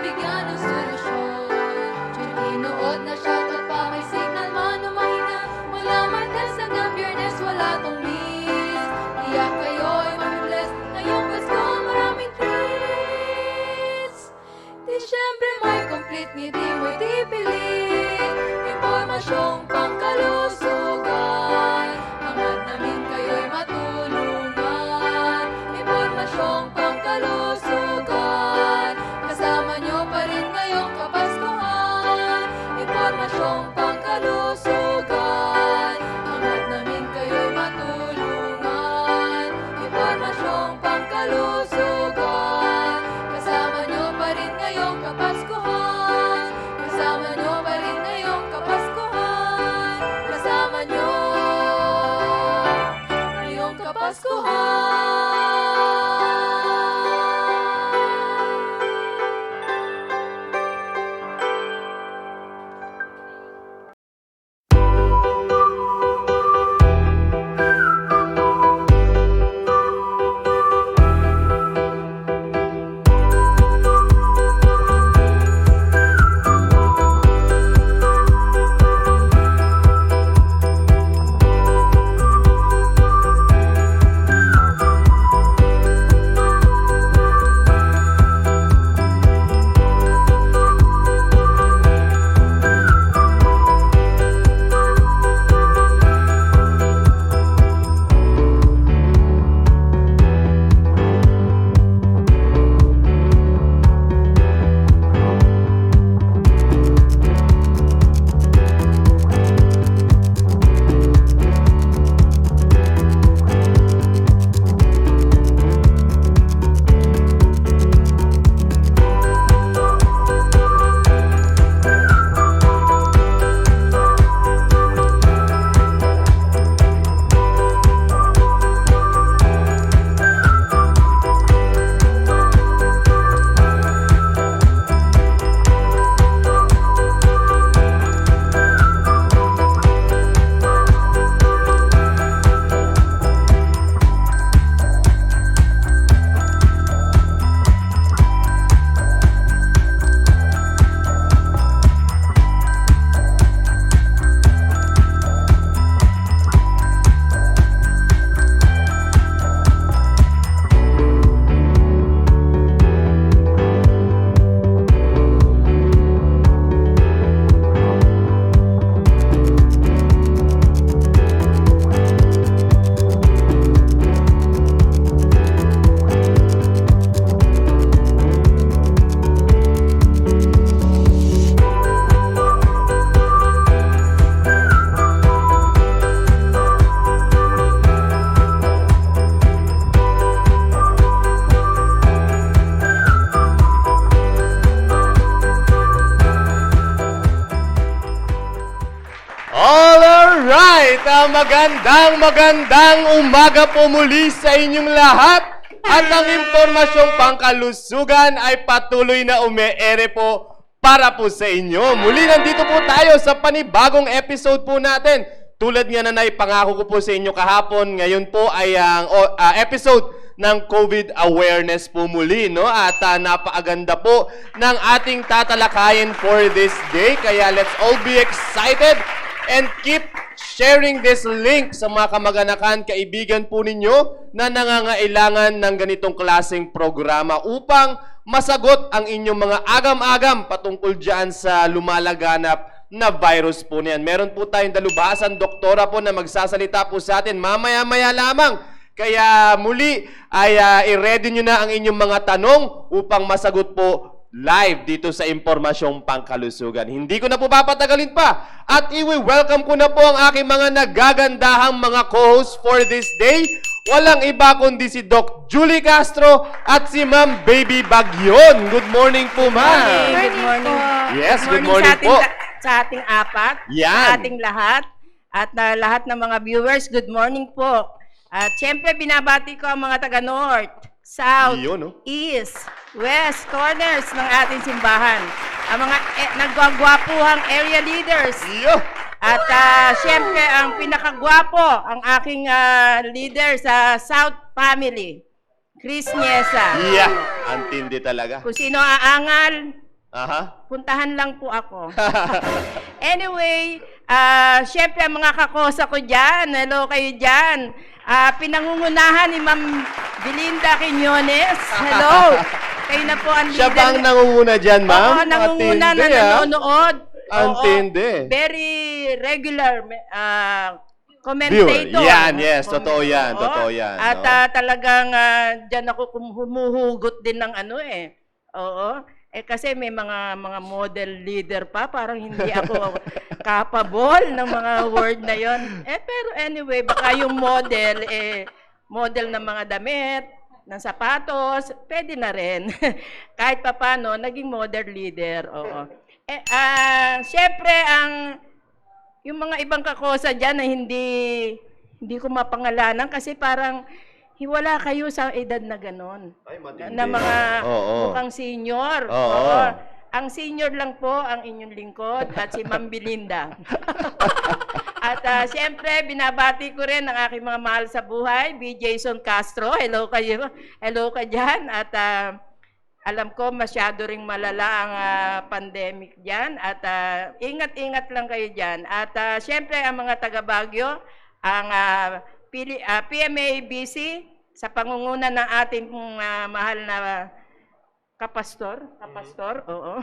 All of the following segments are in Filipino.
bigyan ng solusyon. Tinood na shoutout pa, may signal man o mahina. Wala Martes hanggang Biyernes, wala tong miss. Tiyak kayo'y mamibless, ngayong Pasko maraming treats. Di syempre may complete, ngiti mo'y di pilit. Impormasyong pangkalusugan, hangad namin kayo'y matulungan. Impormasyong pangkalusugan, kasama nyo pa rin ngayong Kapaskuhan. Impormasyong pangkalusugan, hangad namin kayo'y matulungan. Impormasyong pangkalusugan, kasama nyo pa rin ngayong Kapaskuhan. Kasama nyo pa rin ngayong Kapaskuhan. Kasama nyo ngayong Kapaskuhan. Alright, magandang umaga po muli sa inyong lahat. At ang impormasyong pangkalusugan ay patuloy na umeere po para po sa inyo. Muli nandito po tayo sa panibagong episode po natin. Tulad nga na naipangako ko po sa inyo kahapon, ngayon po ay ang episode ng COVID awareness po muli, no? At napakaganda po ng ating tatalakayin for this day. Kaya let's all be excited and keep sharing this link sa mga kamag-anakan, kaibigan po ninyo na nangangailangan ng ganitong klaseng programa upang masagot ang inyong mga agam-agam patungkol dyan sa lumalaganap na virus po niyan. Meron po tayong dalubasan, doktora po na magsasalita po sa atin mamaya-maya lamang. Kaya muli ay i-ready nyo na ang inyong mga tanong upang masagot po live dito sa Impormasyong Pangkalusugan. Hindi ko na po papatagalin pa at i-welcome ko na po ang aking mga nagagandahang mga co-hosts for this day. Walang iba kundi si Doc Julie Castro at si Ma'am Baby Bagyon. Good morning po, Ma'am. Good morning. Yes, good morning po. Sa ating apat, sa ating lahat, at lahat ng mga viewers, good morning po. At syempre, binabati ko ang mga taga-North, South, East, West, corners ng ating simbahan. Ang mga nagwagwapuhang area leaders. At syempre, ang pinakagwapo, ang aking leader sa South Family, Chris Niesa. Antindi talaga. Kung sino aangal, Aha. Puntahan lang po ako. Anyway, syempre ang mga kakosa ko dyan, hello kayo dyan. Pinangungunahan ni Ma'am Belinda Quiñones. Hello. Kayo na po ang leader. Siya ba ang nangunguna dyan, ma'am? Oo, nangunguna na Matindi, nanonood. Ang Oo, tindi. very regular commentator. Viewer. Yan, yes. Totoo yan. Oo. Totoo yan. At no? talagang dyan ako humuhugot din ng ano eh. Oo. Kasi may mga model leader pa, parang hindi ako capable ng mga word na yon. Pero anyway, baka yung model, model ng mga damit, ng sapatos, pwede na rin. Kahit pa paano, naging model leader. Oo. Siyempre, yung mga ibang kakosa dyan na hindi ko mapangalanan kasi parang hiwala kayo sa edad na ganon. Ay, matindi. Na mga Oo. mukhang senior. Oo. Oo. Ang senior lang po ang inyong lingkod at si Ma'am Belinda. At siyempre, binabati ko rin ang aking mga mahal sa buhay, B. Jason Castro. Hello kayo. Hello ka dyan. At alam ko masyado ring malala ang pandemic dyan. At ingat-ingat lang kayo dyan. At siyempre, ang mga taga-Baguio, ang PMABC, sa pangunguna ng ating mahal na kapastor, oo.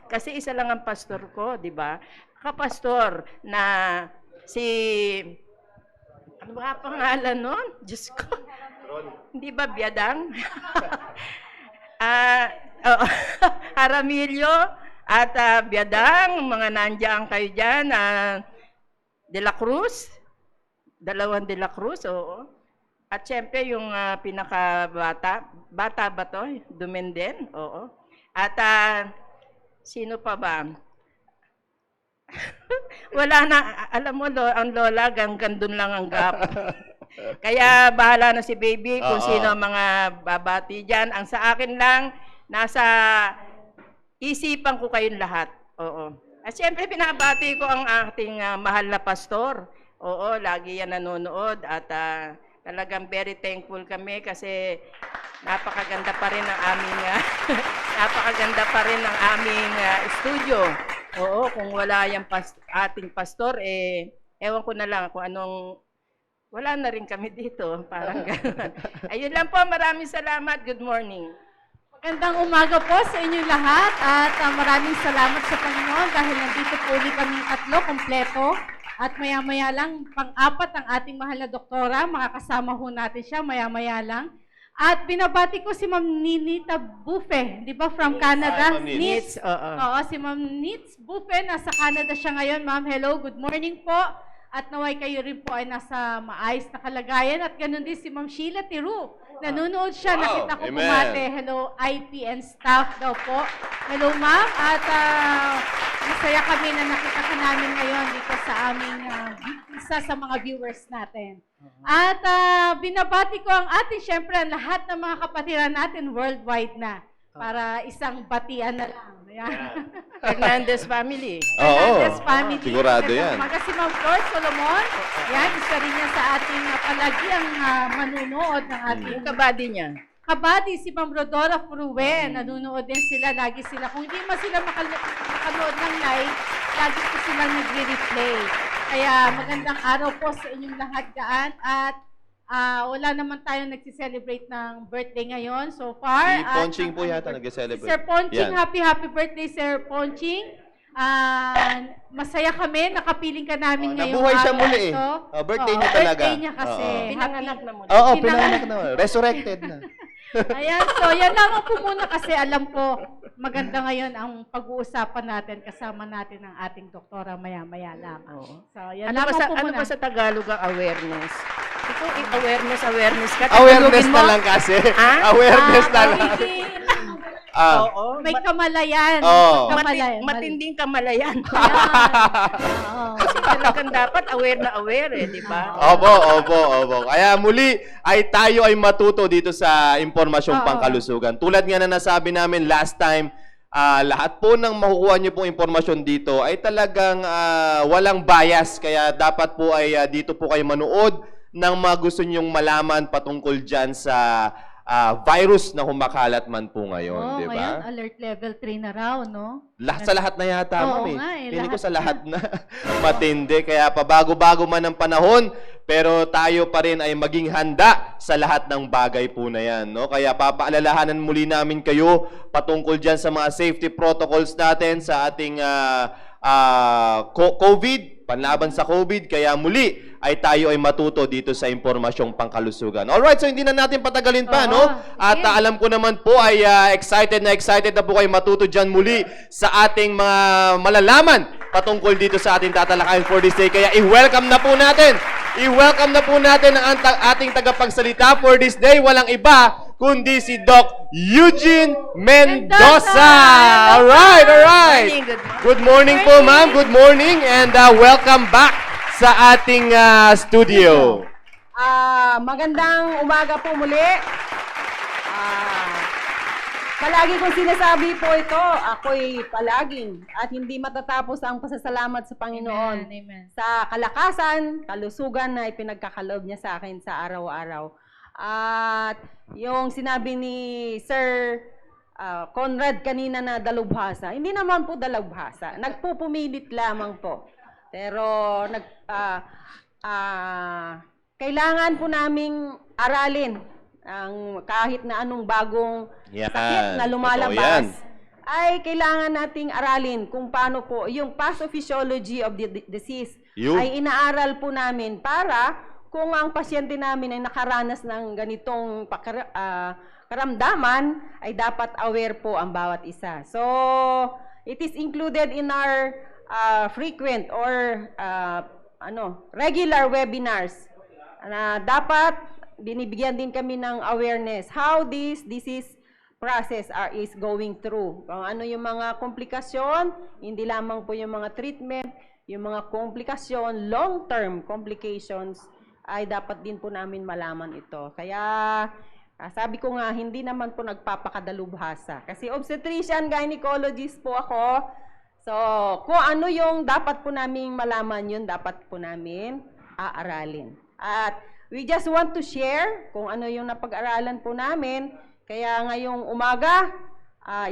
Kasi isa lang ang pastor ko, di ba? Kapastor na si, ano ba pangalan nun? Diyos ko. Hindi ba Biadang? Aramilio at Biadang, mga nandiyan kayo dyan. De la Cruz, dalawang De la Cruz, oo. At syempre yung pinakabata, bata ba to? Dumenden, oo. At sino pa ba? Wala na, alam mo, ang lola, hanggang doon lang ang gap. Kaya bahala na si baby kung sino ang mga babati dyan. Ang sa akin lang, nasa isipan ko kayong lahat. Oo. At syempre, pinabati ko ang ating mahal na pastor. Oo, lagi yan nanonood. At talagang very thankful kami kasi napakaganda pa rin ang aming napakaganda pa rin ang aming studio. Oo, kung wala yung ating pastor, ewan ko na lang kung anong, wala na rin kami dito. Parang gano'n. Ayun lang po, maraming salamat. Good morning. Magandang umaga po sa inyong lahat at maraming salamat sa Panginoon dahil nandito po ulit kami tatlo, kompleto. At maya-maya lang, pang-apat ang ating mahal na doktora, makakasama ho natin siya maya-maya lang. At binabati ko si Ma'am Ninita Buffet, di ba, from Canada? Ma'am Nits, oo. Oo, si Ma'am Nits Buffet, nasa Canada siya ngayon. Ma'am, hello, good morning po. At naway kayo rin po ay nasa maayos na kalagayan. At ganun din si Ma'am Sheila Tiru. Nanonood siya, nakita ko Amen. pumate. Hello, IPN staff daw po. Hello, Ma'am. At masaya kami na nakita ka namin ngayon dito sa aming isa sa mga viewers natin. At binabati ko ang ating, syempre, lahat ng mga kapatiran natin worldwide na. Para isang batian na lang. Ayan. Fernandez family. Fernandez family. Sigurado yan. Umaga si Ma'am Flor Solomon. Yan, isa rin yan sa ating palagiang manunood ng ating Yung kabady niya. kabady, si Ma'am Rodora Fruen. Nanunood din sila, lagi sila. Kung hindi man sila makanood ng live, lagi po silang nagre-replay. Kaya magandang araw po sa inyong lahat dyan. At wala naman tayong nagsi-celebrate ng birthday ngayon so far. Si Ponching po yata nag-celebrate. Sir Ponching, Yan. happy birthday, Sir Ponching. Masaya kami, nakapiling ka namin ngayong Nabuhay siya araw muli na ito. birthday Oo, niya talaga. Birthday niya kasi. Pinanganak na muna. Oo, pinanganak na. Resurrected na. Ayan, so yan lamang po muna kasi alam ko maganda ngayon ang pag-uusapan natin, kasama natin ang ating doktora maya-maya lamang. So yan Ano lamang po ba muna. sa Tagalog ang awareness? Ito, awareness ka. Awareness Tagalogin na mo? lang kasi. Ah? Awareness na lang. Oo. May kamalayan. Oo. Kamalayan. Matinding kamalayan. Oo. Kasi talagang dapat aware na aware di ba? Opo. Kaya muli ay tayo ay matuto dito sa impormasyong Oo. pangkalusugan. Tulad nga na nasabi namin last time, lahat po ng makukuha niyo pong impormasyon dito ay talagang walang bias. Kaya dapat po ay dito po kayo manood ng mga gusto niyong malaman patungkol dyan sa virus na humakalat man po ngayon, Oo, di ba? ngayon, alert level 3 na raw, no? Sa lahat na yata, Oo ma'am. nga Hindi ko lahat sa lahat na matindi. Kaya pabago-bago man ang panahon, pero tayo pa rin ay maging handa sa lahat ng bagay po na yan. No? Kaya papaalalahanan muli namin kayo patungkol dyan sa mga safety protocols natin sa ating COVID, panlaban sa COVID. Kaya muli ay tayo ay matuto dito sa impormasyong pangkalusugan. Alright, so hindi na natin patagalin pa, Oo, no? At sige. alam ko naman po ay excited na po kayo matuto dyan muli sa ating mga malalaman patungkol dito sa ating tatalakayin for this day. Kaya i-welcome na po natin ang ating tagapagsalita for this day. Walang iba kundi si Doc Eugene Mendoza. Alright. Good morning po, ma'am. Good morning and welcome back sa ating studio. Magandang umaga po muli. Palagi kong sinasabi po ito, ako'y palaging at hindi matatapos ang pasasalamat sa Panginoon Amen. sa kalakasan, kalusugan na ipinagkakaloob niya sa akin sa araw-araw. At yung sinabi ni Sir Conrad kanina na dalubhasa, hindi naman po dalubhasa, nagpupumilit lamang po. Pero kailangan po naming aralin ang kahit na anong bagong sakit na lumalabas, ay kailangan nating aralin kung paano po yung pathophysiology of the disease ay inaaral po namin para kung ang pasyente namin ay nakaranas ng ganitong karamdaman, ay dapat aware po ang bawat isa. So, it is included in our frequent or regular webinars na dapat binibigyan din kami ng awareness how this disease process is going through. Kung ano yung mga komplikasyon, hindi lamang po yung mga treatment, yung mga komplikasyon, long-term complications, ay dapat din po namin malaman ito. Kaya, sabi ko nga, hindi naman po nagpapakadalubhasa. Kasi obstetrician, gynecologist po ako. So, kung ano yung dapat po namin malaman, yun dapat po namin aaralin. At we just want to share kung ano yung napag-aralan po namin. Kaya ngayong umaga,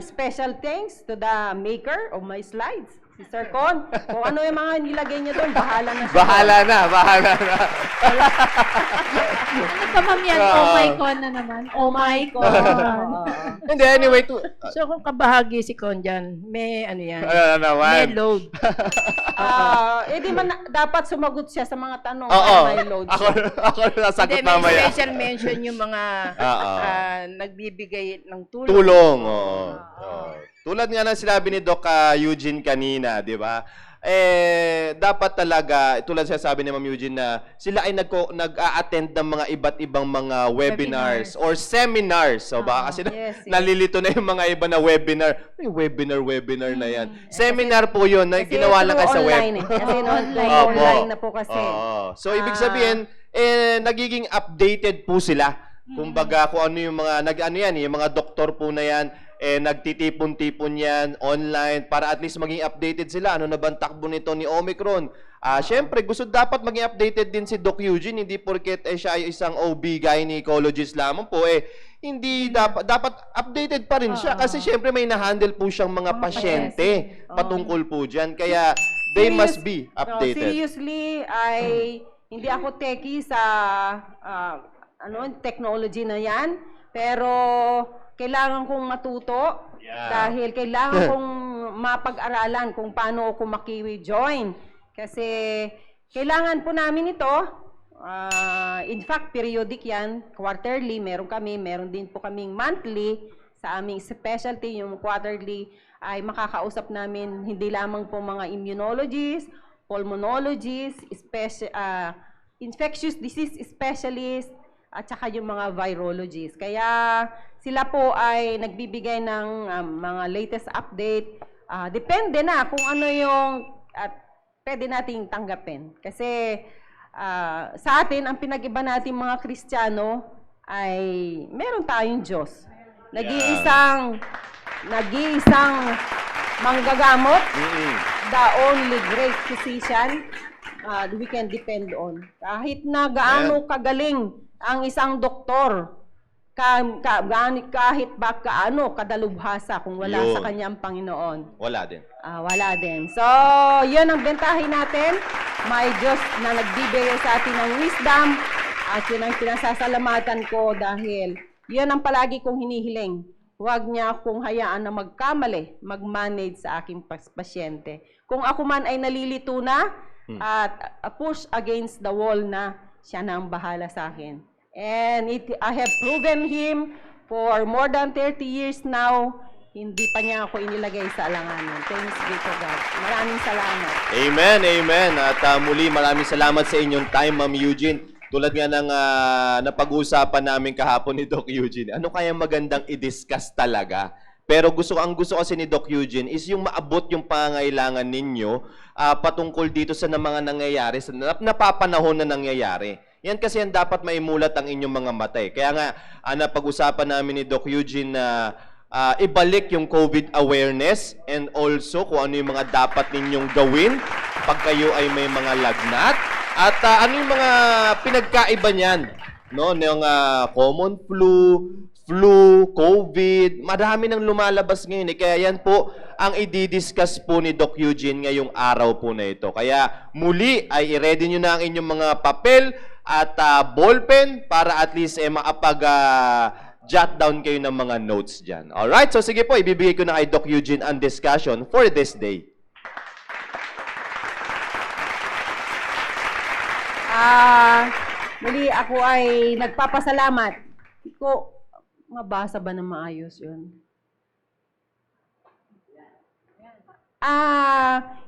special thanks to the maker of my slides, si Sir Con. Kung ano yung mga nilagay niya doon, bahala na siya. Bahala na. Ano pa, ma'am, yan? Oh my God na naman. Oh my God. Hindi, anyway, So kung kabahagi si Con dyan, may ano yan, ano naman? may load. Di man dapat sumagot siya sa mga tanong Oo. may load Ako siya. nasagot Hindi, may mamaya. special mention yung mga Oo. nagbibigay ng tulong. Tulong, oo. Tulad nga ng sinabi ni Doc Eugene kanina, di ba? Dapat talaga, tulad siya sabi ni Ma'am Eugene na sila ay nag-a-attend ng mga iba't ibang mga webinars or seminars. So baka kasi yes. nalilito na yung mga iba na webinar. May webinar na yan. Seminar po yun na Kasi ginawa lang through sa web. online, Kasi Online. online na po kasi. Oo. So, ibig sabihin, nagiging updated po sila. Kumbaga, kung ano yung mga, yung mga doktor po na yan, nagtitipon-tipon yan online para at least maging updated sila. Ano na ba ang takbo nito ni Omicron? Siyempre, gusto dapat maging updated din si Doc Eugene. Hindi porket siya ay isang OB gynecologist lamang po. Hindi dapat updated pa rin siya. Kasi siyempre may na-handle po siyang mga pasyente patungkol po dyan. Kaya, they must be updated. Seriously, ay hindi ako techie sa technology na yan. Pero kailangan kong matuto dahil kailangan kong mapag-aralan kung paano ako maki-join. Kasi kailangan po namin ito. In fact, periodic yan. Quarterly, meron din po kaming monthly. Sa aming specialty, yung quarterly, ay makakausap namin hindi lamang po mga immunologists, pulmonologists, infectious disease specialists, at saka yung mga virologists. Kaya sila po ay nagbibigay ng mga latest update. Depende na kung ano yung pwede nating tanggapin. Kasi sa atin, ang pinag-iba natin mga Kristiyano ay meron tayong Diyos. Nag-iisang manggagamot, the only great physician we can depend on. Kahit na gaano kagaling ang isang doktor, kahit ba kadalubhasa kung wala Yun. sa kanyang Panginoon. Wala din. Wala din. So, yun ang bentahin natin. May Diyos na nagbibigay sa atin ng wisdom at yun ang pinasasalamatan ko dahil yun ang palagi kong hinihiling. Huwag niya akong hayaan na magkamali, mag-manage sa aking pasyente. Kung ako man ay nalilito na at push against the wall na siya na ang bahala sa akin. And I have proven Him for more than 30 years now. Hindi pa niya ako inilagay sa alanganan. Thanks be to God. Maraming salamat. Amen, amen. At muli, maraming salamat sa inyong time, Ma'am Eugene. Tulad nga ng napag-uusapan namin kahapon ni Doc Eugene, ano kaya magandang i-discuss talaga? Pero ang gusto kasi ni Doc Eugene is yung maabot yung pangangailangan ninyo patungkol dito sa mga nangyayari, sa napapanahon na nangyayari. Yan kasi ang dapat maimulat ang inyong mga mata. Kaya nga, napag-usapan namin ni Doc Eugene na ibalik yung COVID awareness and also kung ano yung mga dapat ninyong gawin pag kayo ay may mga lagnat. At ano yung mga pinagkaiba niyan? No? Yung common flu, COVID, marami nang lumalabas ngayon. Kaya yan po ang i-discuss po ni Doc Eugene ngayong araw po na ito. Kaya muli ay i-ready nyo na ang inyong mga papel at ballpen para at least makapag-jot down kayo ng mga notes dyan. Alright? So sige po, ibibigay ko na kay Doc Eugene ang discussion for this day. Muli ako ay nagpapasalamat. Mabasa ba na maayos yun?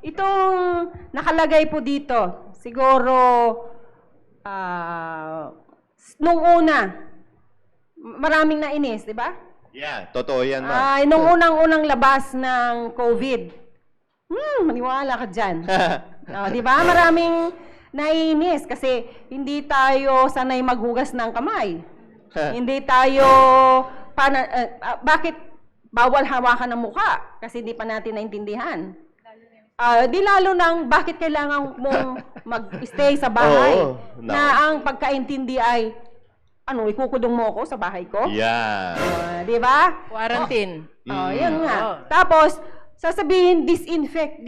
Itong nakalagay po dito, siguro, nung una, maraming nainis, di ba? Yeah, totoo yan, ma'am. Nung unang-unang labas ng COVID, maniwala ka dyan. Di ba? Maraming nainis kasi hindi tayo sanay maghugas ng kamay. Hindi tayo, bakit bawal hawakan ng mukha? Kasi hindi pa natin naintindihan. Di lalo nang bakit kailangan mong mag-stay sa bahay. Oo, no. Na ang pagkaintindi ay, ikukudong mo ako sa bahay ko? Yeah. Di ba? Quarantine. Yun nga. Tapos, sasabihin, disinfect.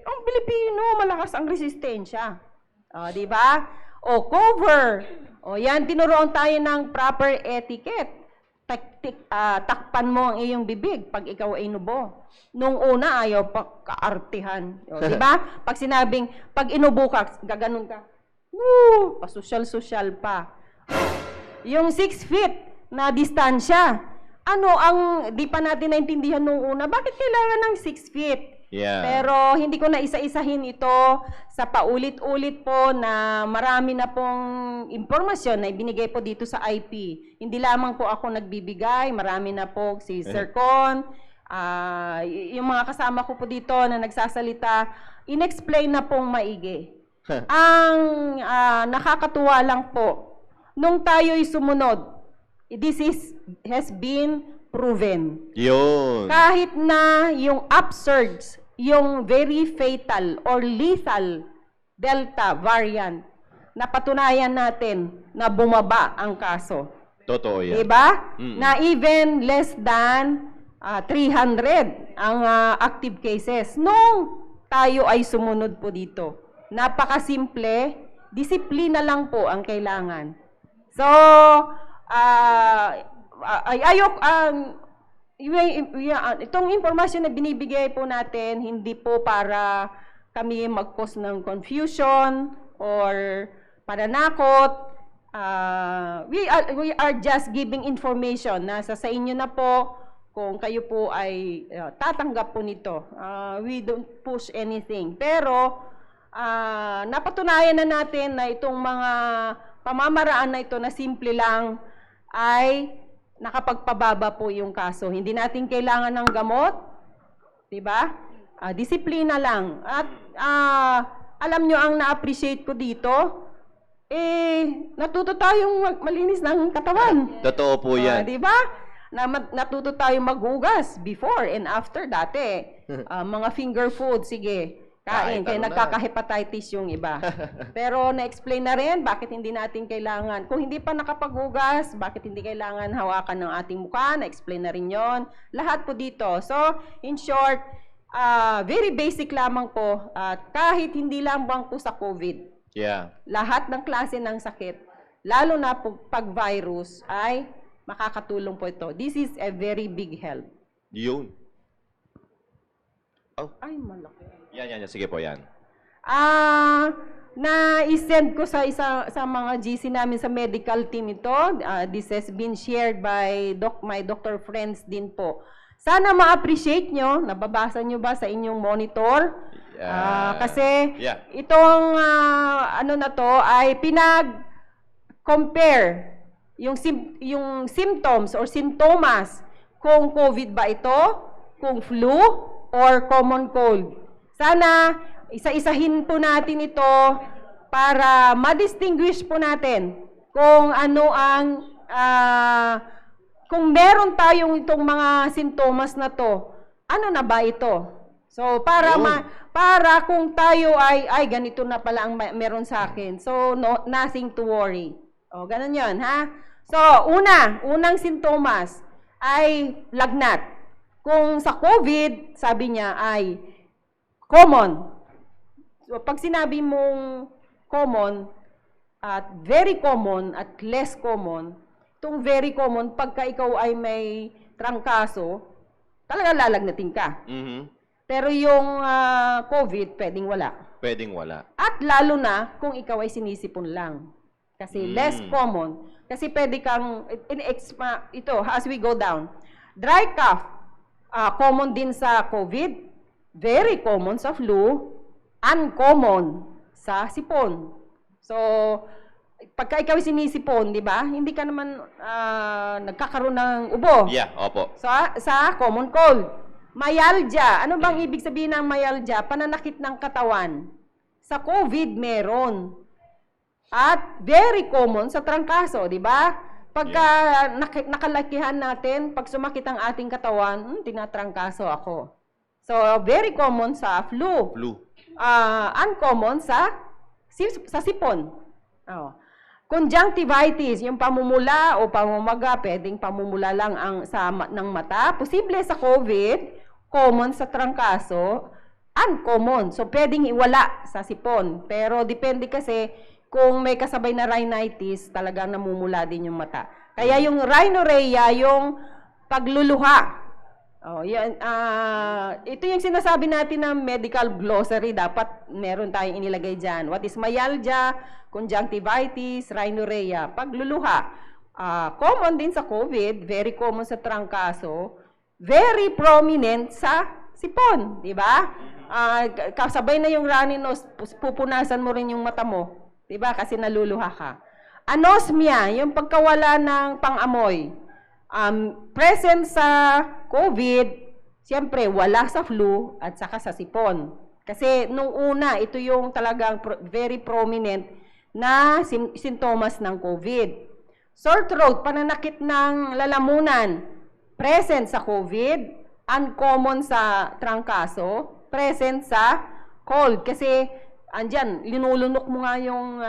Ang Pilipino, malakas ang resistensya. Di ba? Cover. Yan, tinuruan tayo ng proper etiquette. Takpan mo ang iyong bibig pag ikaw ay inubo. Nung una, ayaw pa kaartihan. Di ba? Pag sinabing, pag inubo ka, gaganon ka. Pasosyal-sosyal pa. Yung 6 feet na distansya, ang di pa natin naintindihan nung una, bakit kailangan ng 6 feet? Yeah. Pero hindi ko na isa-isahin ito sa paulit-ulit po na marami na pong impormasyon na ibinigay po dito sa IP. Hindi lamang po ako nagbibigay, marami na po si Sir Con, yung mga kasama ko po dito na nagsasalita, in-explain na pong maigi. Ang nakakatuwa lang po, nung tayo'y sumunod, this has been proven. Yun. Kahit na yung upsurge, yung very fatal or lethal Delta variant, napatunayan natin na bumaba ang kaso. Totoo yan. Diba? Na even less than 300 ang active cases. Nung tayo ay sumunod po dito, napakasimple, disiplina lang po ang kailangan. So, itong impormasyon na binibigay po natin, hindi po para kami mag-cause ng confusion or pananakot. We are just giving information na sa inyo na po kung kayo po ay tatanggap po nito. We don't push anything. Pero napatunayan na natin na itong mga pamamaraan na ito na simple lang ay nakapagpababa po yung kaso. Hindi natin kailangan ng gamot, 'di ba? Disiplina lang. At alam nyo ang na-appreciate ko dito, natuto tayong malinis ng katawan. Totoo po yan. 'Di ba? Natuto tayong maghugas before and after dati. Mga finger food, sige. Kain, kaya ano na. nagkaka-hepatitis yung iba. Pero na-explain na rin bakit hindi natin kailangan. Kung hindi pa nakapaghugas, bakit hindi kailangan hawakan ng ating mukha, na-explain na rin yon. Lahat po dito. So, in short, very basic lamang po. Kahit hindi lamang po sa COVID, Yeah. lahat ng klase ng sakit, lalo na pag virus, ay makakatulong po ito. This is a very big help. Yun. Ay, malaki. Yan. Sige po, yan. Na-send ko sa mga GC namin sa medical team ito. This has been shared by my doctor friends din po. Sana ma-appreciate nyo. Nababasa nyo ba sa inyong monitor? Kasi itong ano na to ay pinag-compare yung symptoms or sintomas kung COVID ba ito, kung flu, or common cold. Sana isa-isahin po natin ito para ma-distinguish po natin kung ano ang kung meron tayong itong mga sintomas na to, ano na ba ito? So para kung tayo ay ganito na pala ang meron sa akin. So nothing to worry. O ganun 'yon, ha? So unang sintomas ay lagnat. Kung sa COVID, sabi niya ay common. So, pag sinabi mong common, at very common, at less common, itong very common, pagka ikaw ay may trangkaso, talaga lalagnatin ka. Mm-hmm. Pero yung COVID, pwedeng wala. Pwedeng wala. At lalo na kung ikaw ay sinisipon lang. Kasi less common. Kasi pwede kang, ito, as we go down, dry cough, common din sa COVID, very common sa flu, uncommon sa sipon. So, pagka ikaw sinisipon, di ba? Hindi ka naman nagkakaroon ng ubo. Yeah, opo. Sa common cold. Myalgia. Ano bang ibig sabihin ng myalgia? Pananakit ng katawan. Sa COVID, meron. At very common sa trangkaso, di ba? Pagka nakalakihan natin, pag sumakit ang ating katawan, tinatrangkaso ako. So, very common sa flu. Uncommon sa sipon. Oh. Conjunctivitis, yung pamumula o pamamaga, pwedeng pamumula lang ng mata. Posible sa COVID, common sa trangkaso, uncommon. So, pwedeng iwala sa sipon. Pero depende kasi kung may kasabay na rhinitis, talagang namumula din yung mata. Kaya yung rhinorrhea, yung pagluluha. Oh, yan, ito yung sinasabi natin ng medical glossary. Dapat meron tayong inilagay dyan. What is myalgia, conjunctivitis, rhinorrhea? Pagluluha. Common din sa COVID, very common sa trangkaso, very prominent sa sipon, di ba? Kasabay na yung runny nose, pupunasan mo rin yung mata mo, di ba? Kasi naluluha ka. Anosmia, yung pagkawala ng pang-amoy. Present sa COVID, siyempre wala sa flu at saka sa sipon. Kasi nung una, ito yung talagang very prominent na sintomas ng COVID. Sore throat, pananakit ng lalamunan, present sa COVID, uncommon sa trangkaso, present sa cold. Kasi andyan, linulunok mo nga yung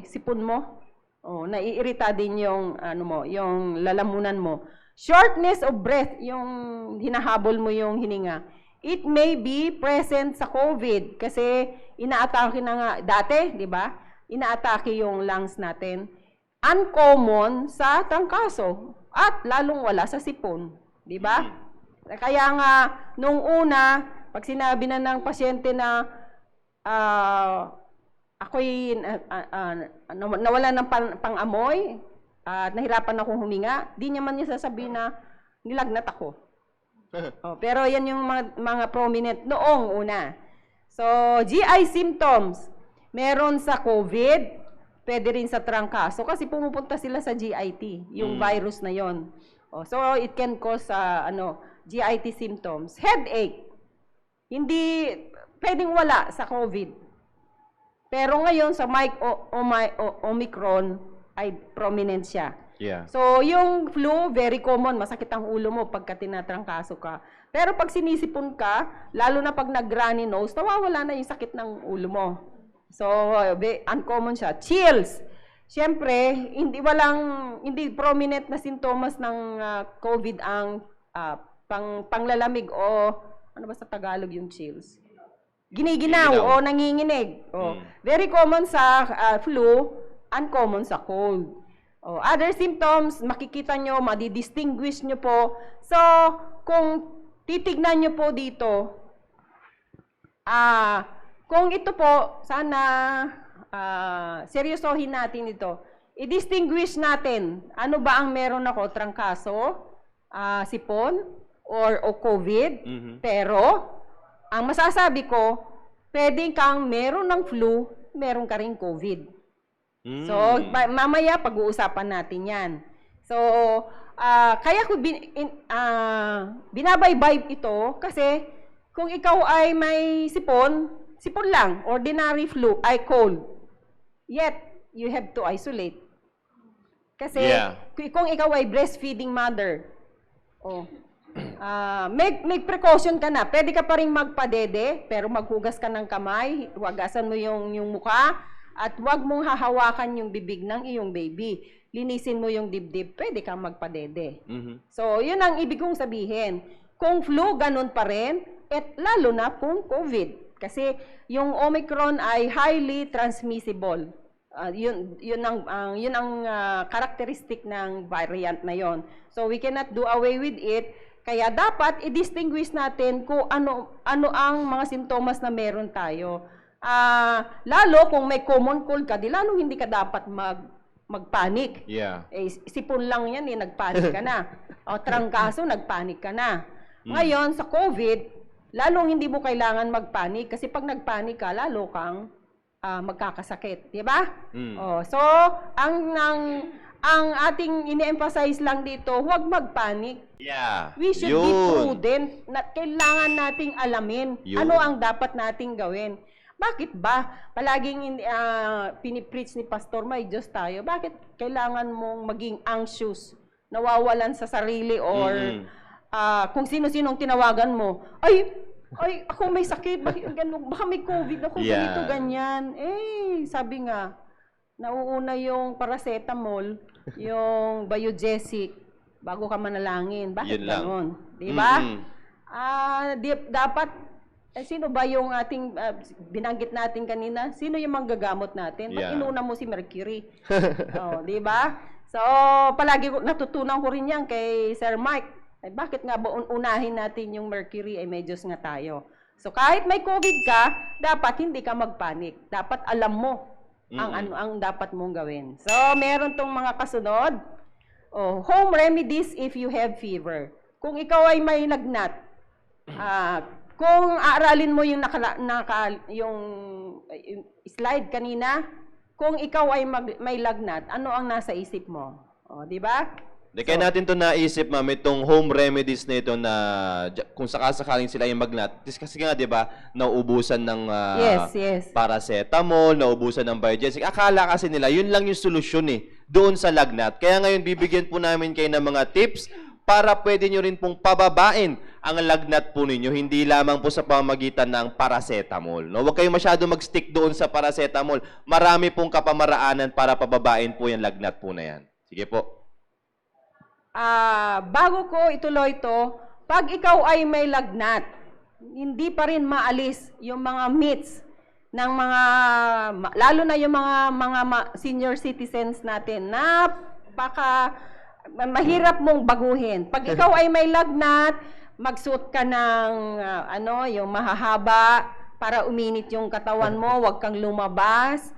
sipon mo. Oh, naiirita din yung yung lalamunan mo. Shortness of breath, yung hinahabol mo yung hininga. It may be present sa COVID kasi inaatake na nga dati, di ba? Inaatake yung lungs natin. Uncommon sa trangkaso at lalong wala sa sipon, di ba? Kaya nga nung una, pag sinabi na ng pasyente na ako'y nawala ng pang-amoy at nahirapan akong huminga, di naman niya sasabihin na nilagnat ako. Pero yan yung mga prominent noong una. So, GI symptoms, meron sa COVID, pwede rin sa trangkaso kasi pumupunta sila sa GIT, yung virus na yon. So, it can cause GIT symptoms. Headache, hindi pwedeng wala sa COVID. Pero ngayon sa Omicron ay prominent siya. Yeah. So, yung flu, very common, masakit ang ulo mo pagka tinatrangkaso ka. Pero pag sinisipon ka, lalo na pag nag-runny nose, nawawala na yung sakit ng ulo mo. So, uncommon siya. Chills. Siyempre, hindi prominent na sintomas ng COVID ang panglalamig o ano ba sa Tagalog yung chills? Giniginaw o nanginginig. Very common sa flu, uncommon sa cold. Other symptoms, makikita nyo, madidistinguish nyo po. So, kung titignan nyo po dito, kung ito po, sana seryosohin natin ito. I-distinguish natin, ano ba ang meron ako, trangkaso, sipon, o COVID. Pero, ang masasabi ko, pwedeng kang meron ng flu, meron ka rin COVID. So, mamaya pag-uusapan natin yan. So, kaya ko binabaybay ito kasi kung ikaw ay may sipon lang, ordinary flu, ay cold. Yet, you have to isolate. Kasi kung ikaw ay breastfeeding mother, may precaution ka na. Pwede ka pa rin magpadede, pero maghugas ka ng kamay, hugasan mo yung mukha, at huwag mong hahawakan yung bibig ng iyong baby. Linisin mo yung dibdib, pwede kang magpadede. So, yun ang ibig kong sabihin. Kung flu, ganun pa rin, at lalo na kung COVID. Kasi yung Omicron ay highly transmissible. Yun ang characteristic ng variant na yon. So, we cannot do away with it. Kaya dapat i-distinguish natin kung ano ang mga sintomas na meron tayo. Lalo kung may common cold ka, di lalo hindi ka dapat magpanik. Sipon lang yan, nagpanik ka na. Trangkaso, nagpanik ka na. Ngayon, sa COVID, lalong hindi mo kailangan magpanik kasi pag nagpanik ka, lalo kang magkakasakit. Di ba? So, ang ating ini-emphasize lang dito, huwag magpanik. We should be prudent. Kailangan nating alamin ano ang dapat nating gawin. Bakit ba? Palaging pinipreach ni Pastor, may Diyos tayo. Bakit kailangan mong maging anxious, nawawalan sa sarili, or kung sino-sinong tinawagan mo, ay, ako may sakit, baka may COVID ako, ganito, ganyan. Sabi nga, nauuna yung paracetamol, yung biogesic, bago ka manalangin. Bakit ganon? Diba? Dapat, sino ba yung ating binanggit natin kanina? Sino yung manggagamot natin? Ba't inuna mo si Mercury? Di ba? So, palagi natutunan ko rin yan kay Sir Mike. Bakit nga ba unahin natin yung Mercury? May Diyos nga tayo. So, kahit may COVID ka, dapat hindi ka magpanik. Dapat alam mo ang dapat mong gawin. So, meron tong mga kasunod. Home remedies if you have fever. Kung ikaw ay may lagnat, kung aaralin mo yung yung slide kanina, kung ikaw ay may lagnat, ano ang nasa isip mo? Di ba? Kaya natin to naisip, ma'am, itong home remedies na ito na kung sakasakaling sila yung magnat. Kasi nga, di ba, nauubusan ng paracetamol, nauubusan ng biogesic. Akala kasi nila, yun lang yung solusyon doon sa lagnat. Kaya ngayon, bibigyan po namin kayo ng mga tips para pwede nyo rin pong pababain ang lagnat po ninyo, hindi lamang po sa pamamagitan ng paracetamol. No? Huwag kayong masyado mag-stick doon sa paracetamol. Marami pong kapamaraanan para pababain po yung lagnat po na yan. Sige po. Bago ko ituloy ito, pag ikaw ay may lagnat, hindi pa rin maalis yung mga myths ng mga, lalo na yung mga senior citizens natin na baka mahirap mong baguhin. Pag ikaw ay may lagnat, magsuot ka ng yung mahahaba para uminit yung katawan mo, huwag kang lumabas,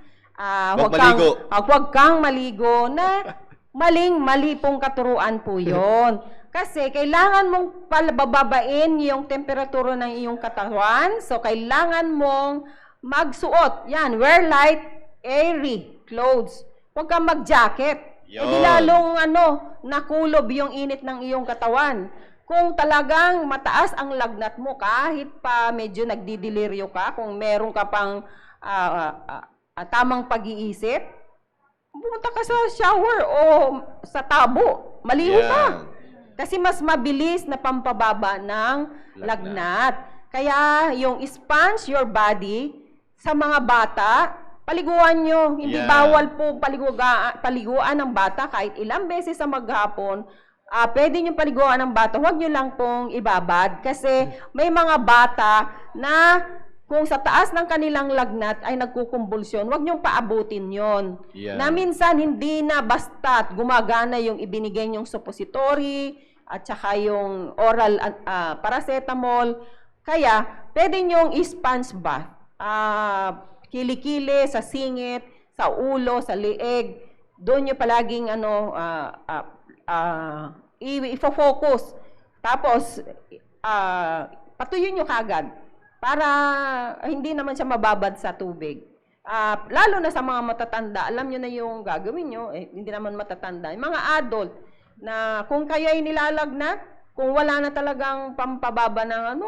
huwag kang maligo na mali pong katuruan po yon. Kasi kailangan mong bababain yung temperatura ng iyong katawan, so kailangan mong magsuot. Yan, wear light, airy clothes. Huwag kang mag-jacket. Di lalong nakulob yung init ng iyong katawan. Kung talagang mataas ang lagnat mo, kahit pa medyo nagdidiliryo ka, kung meron ka pang tamang pag-iisip, pumunta ka sa shower o sa tabo. Maligo ka. Yan. Kasi mas mabilis na pampababa ng lagnat. Kaya yung sponge your body sa mga bata, paliguan nyo. Hindi Yeah. bawal po paliguan ng bata kahit ilang beses sa maghapon. Pwede nyo paliguan ng bata. Huwag nyo lang pong ibabad. Kasi may mga bata na kung sa taas ng kanilang lagnat ay nagkukumbulsyon, huwag niyong paabutin yon. Yeah. Na minsan hindi na basta't gumagana yung ibinigay niyong suppository at saka yung oral paracetamol. Kaya, pwede niyong i-sponge bath. Kilikili, sa singit, sa ulo, sa leeg. Doon niyo palaging i-focus. Tapos, patuyun niyo kagad para hindi naman siya mababad sa tubig. Lalo na sa mga matatanda, alam nyo na yung gagawin nyo, hindi naman matatanda. Yung mga adult, na kung kayo ay nilalagnat, kung wala na talagang pampababa ng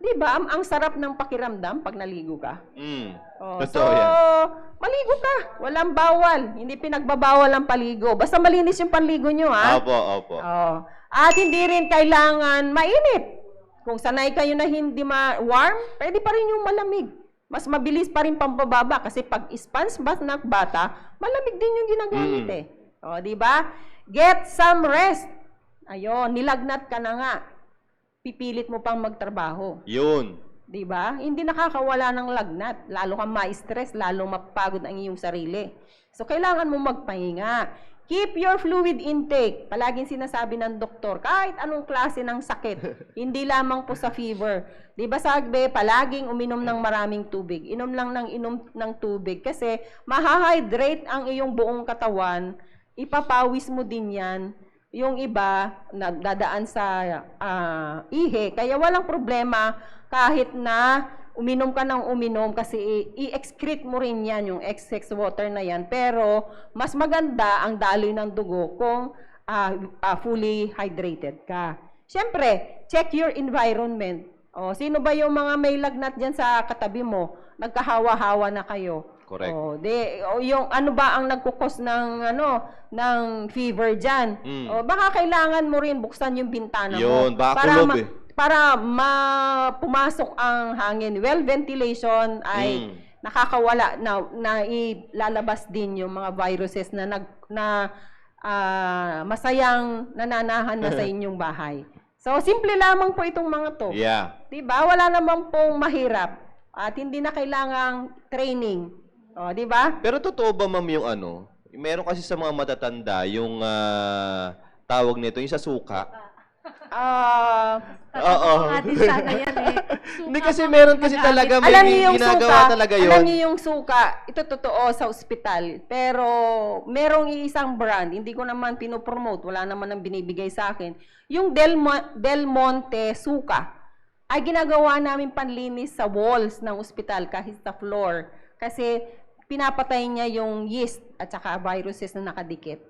di ba, ang sarap ng pakiramdam pag naligo ka. So, maligo ka. Walang bawal. Hindi pinagbabawal ang paligo. Basta malinis yung panligo nyo, ha? Opo. At hindi rin kailangan mainit. Kung sanay kayo na hindi warm, pwede pa rin yung malamig. Mas mabilis pa rin pampababa kasi pag sponge bath ng bata, malamig din yung ginagamit di ba? Get some rest. Ayun, nilagnat ka na nga. Pipilit mo pang magtrabaho. Yun. Di ba? Hindi nakakawala ng lagnat. Lalo kang ma-stress, lalo mapagod ang iyong sarili. So, kailangan mo magpahinga. Keep your fluid intake. Palaging sinasabi ng doktor, kahit anong klase ng sakit, hindi lamang po sa fever. Di ba sabi, palaging uminom ng maraming tubig. Inom lang ng tubig kasi mahahydrate ang iyong buong katawan. Ipapawis mo din yan. Yung iba, dadaan sa ihi. Kaya walang problema kahit na uminom ka ng uminom kasi i-excrete mo rin yan, yung excess water na yan. Pero, mas maganda ang daloy ng dugo kung fully hydrated ka. Siyempre, check your environment. Sino ba yung mga may lagnat dyan sa katabi mo? Nagkahawa-hawa na kayo. Correct. Yung ano ba ang nagkukos ng fever dyan? Baka kailangan mo rin buksan yung bintana mo. Yun, baka kulob para pumasok ang hangin. Well, ventilation ay nakakawala na ilalabas din yung mga viruses na masayang nananahan na sa inyong bahay. So, simple lamang po itong mga to. Yeah. Diba? Wala namang pong mahirap at hindi na kailangang training. Diba? Pero totoo ba, ma'am, yung meron kasi sa mga matatanda, yung tawag nito, yung sa suka. Atin sana yan Hindi kasi meron kasi talaga, may alam niyo yung ginagawa suka, talaga yun. alam niyo yung suka, ito totoo sa ospital, pero merong isang brand, hindi ko naman pinopromote, wala naman ang binibigay sa akin. Yung Del Monte suka, ay ginagawa namin panlinis sa walls ng ospital kahit sa floor. Kasi pinapatay niya yung yeast at saka viruses na nakadikit.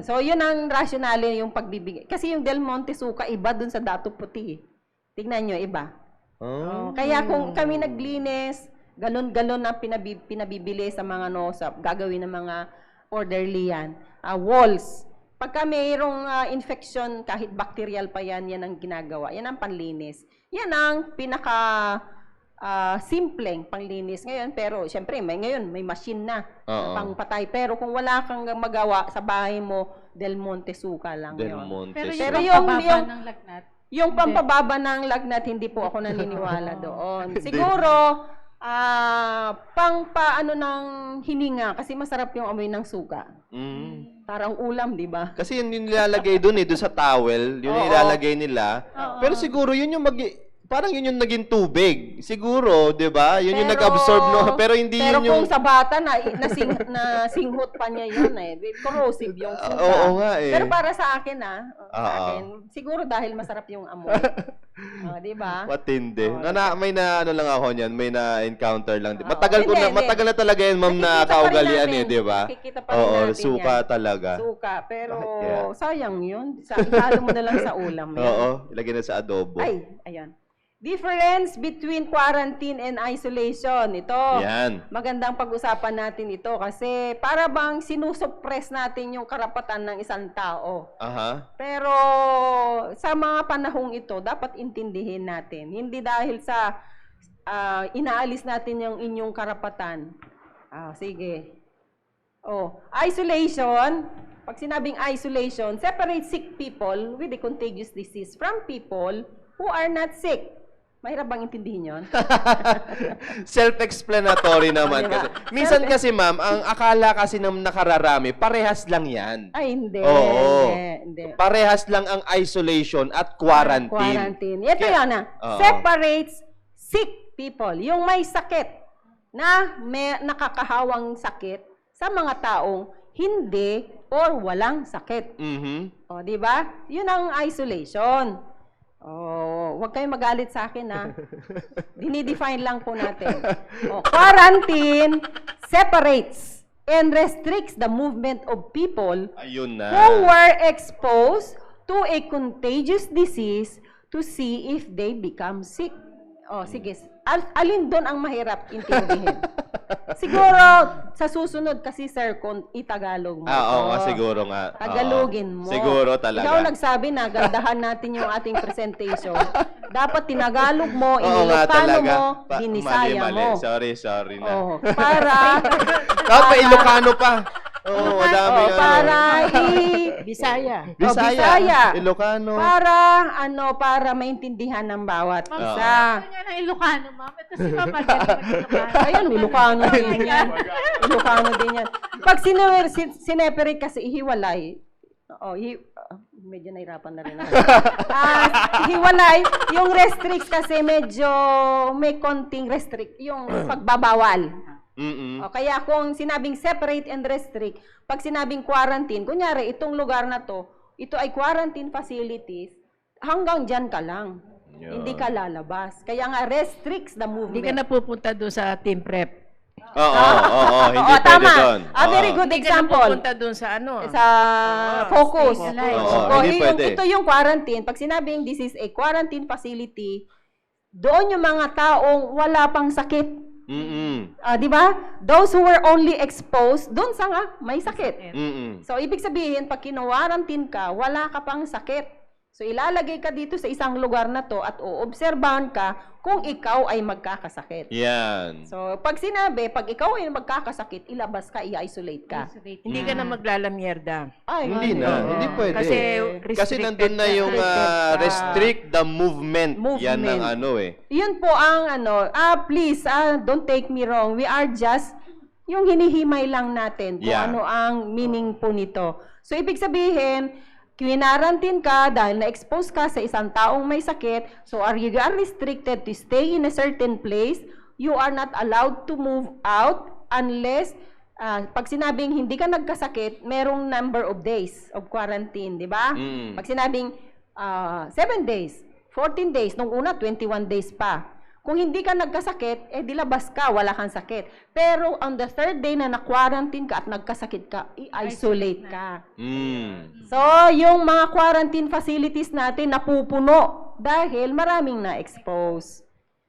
So, yun ang rationale yung pagbibigay. Kasi yung Del Monte suka, iba dun sa Dato Puti. Tignan nyo, iba. Kaya kung kami naglinis, galon-galon ang pinabibili sa mga sa gagawin ng mga orderly yan. Walls. Pagka mayroong infection, kahit bacterial pa yan, yan ang ginagawa. Yan ang panlinis. Yan ang simpleng panglinis ngayon, pero syempre ngayon may machine na pangpatay, pero kung wala kang magawa sa bahay mo, Del Monte suka lang Del yun. Monte Pero yung pampababa ng lagnat, hindi po ako naniniwala doon. Siguro paano ng hininga kasi masarap yung amoy ng suka. Parang ulam, di ba? Kasi yun yung nilalagay doon doon sa towel, yun yung nilalagay nila. Pero siguro yun yung parang yun yung naging tubig. Siguro, 'di ba? Yun yung nag-absorb pero hindi pero yun yung kung sa bata nasinghot pa niya yun corrosive yung suka. Oo nga eh. Pero para sa akin siguro dahil masarap yung amoy. 'Di ba? Matindi. May lang ako niyan, may na-encounter lang. Matagal na talaga yan, ma'am, na kaugalian 'di ba? Oo, suka talaga. Suka, pero sayang yun. Ihalo mo na lang sa ulam. Oo, ilagay na sa adobo. Ayan. Difference between quarantine and isolation. Ito, Yan. magandang pag-usapan natin ito kasi para bang sinusuppress natin yung karapatan ng isang tao. Aha. Pero sa mga panahong ito, dapat intindihin natin. Hindi dahil sa inaalis natin yung inyong karapatan. Sige. Isolation. Pag sinabing isolation, separate sick people with a contagious disease from people who are not sick. Mahirap bang intindihin yun? Self-explanatory naman Diba? kasi. Minsan kasi ma'am, ang akala kasi ng nakararami, parehas lang yan. Ay, hindi. Oo. Hindi. Parehas lang ang isolation at quarantine. Quarantine. Ito Kaya- yan Oo. separates sick people. Yung may sakit na may nakakahawang sakit sa mga taong hindi or walang sakit. Mhm. O, di ba? Yun ang isolation. Huwag kayong magalit sa akin, ha? Dinidefine lang po natin. Quarantine separates and restricts the movement of people Ayun na. who were exposed to a contagious disease to see if they become sick. Sige. Alin doon ang mahirap intindihin? Siguro, sa susunod kasi, sir, kung itagalog mo. Oo, siguro nga. Tagalogin mo. Siguro talaga. Ikaw nagsabi na, gandahan natin yung ating presentation. Dapat tinagalog mo, Oo nga inilocano talaga. mo, binisaya Mali. mo. Sorry na. Para, Dapat pa Ilocano pa. Oo, madami para Bisaya. Bisaya. Ilocano. Para maintindihan ng bawat Ma'am, isa. gusto niya ng Ilocano, ma'am. Ito si Ma'am Margaret mag-Ilocano. Ayun, Ilocano din yan. Ilocano din yan. Pag sineperate kasi, ihiwalay. Medyo nahirapan na rin ako. Hiwalay, yung restricts kasi medyo may konting yung pagbabawal. Kaya kung sinabing separate and restrict, pag sinabing quarantine, kunyari itong lugar na to, ito ay quarantine facilities, hanggang dyan ka lang. Yeah. Hindi ka lalabas. Kaya nga restricts the movement. Hindi ka na pupunta doon sa team prep. Oo. Hindi pwede tama. doon. Very good Hindi ka na example. pupunta doon sa Sa focus. stay alive. Hindi pwede. Ito yung quarantine. Pag sinabing this is a quarantine facility, doon yung mga taong wala pang sakit. Di ba? Those who were only exposed, doon sa nga may sakit. So, ibig sabihin, pag kinuwarantin ka, wala ka pang sakit. So, ilalagay ka dito sa isang lugar na to at uobserbahan ka kung ikaw ay magkakasakit. Yan. So, pag ikaw ay magkakasakit, ilabas ka, i-isolate ka. Hindi ka na maglalamierda. Ay, Hindi na. Hindi pwede. Kasi Kasi restricted nandun na yung restrict the movement. Yan ang Yun po ang please, don't take me wrong. We are just yung hinihimay lang natin kung ano ang meaning po nito. So, ibig sabihin, kwinarantin ka dahil na-expose ka sa isang taong may sakit, so you are restricted to stay in a certain place. You are not allowed to move out unless, pag sinabing hindi ka nagkasakit, merong number of days of quarantine, di ba? Pag sinabing 7 days, 14 days, nung una 21 days pa. Kung hindi ka nagkasakit, dilabas ka, wala kang sakit. Pero on the third day na na-quarantine ka at nagkasakit ka, i-isolate ka. So, yung mga quarantine facilities natin napupuno dahil maraming na-expose.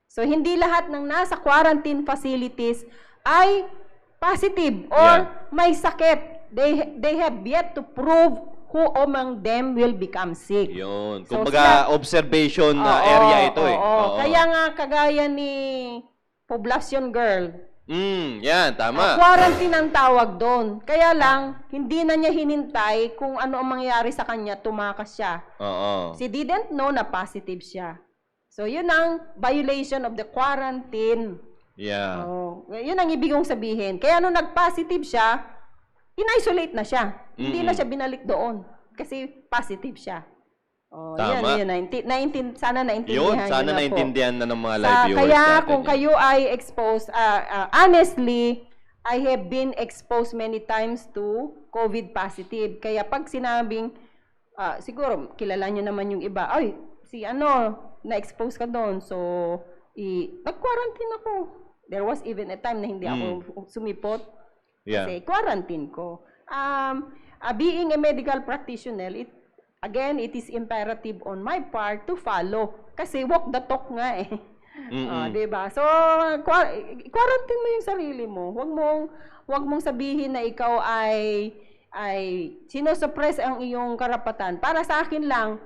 So, hindi lahat ng nasa quarantine facilities ay positive or may sakit. They have yet to prove who among them will become sick. Yun. So, Kumbaga, observation area ito Kaya nga, kagaya ni Poblacion Girl, yan, tama. quarantine ang tawag doon. Kaya lang, hindi na niya hinintay kung ano ang mangyayari sa kanya, tumakas siya. She didn't know na positive siya. So, yun ang violation of the quarantine. Yeah. Yun ang ibig kong sabihin. Kaya nung nag-positive siya, in-isolate na siya. Hindi na siya binalik doon. Kasi positive siya. Tama. Sana naintindihan Sana niyo na po. naintindihan na ng mga live viewers Kaya natin. kung kayo ay exposed, honestly, I have been exposed many times to COVID positive. Kaya pag sinabing, siguro, kilala nyo naman yung iba, na-expose ka doon. So, nag-quarantine ako. There was even a time na hindi ako sumipot. Kasi quarantine ko. Being a medical practitioner, it is imperative on my part to follow. Kasi walk the talk nga eh. Di ba? So, quarantine mo yung sarili mo. Huwag mong sabihin na ikaw ay sinosuppress ang iyong karapatan. Para sa akin lang,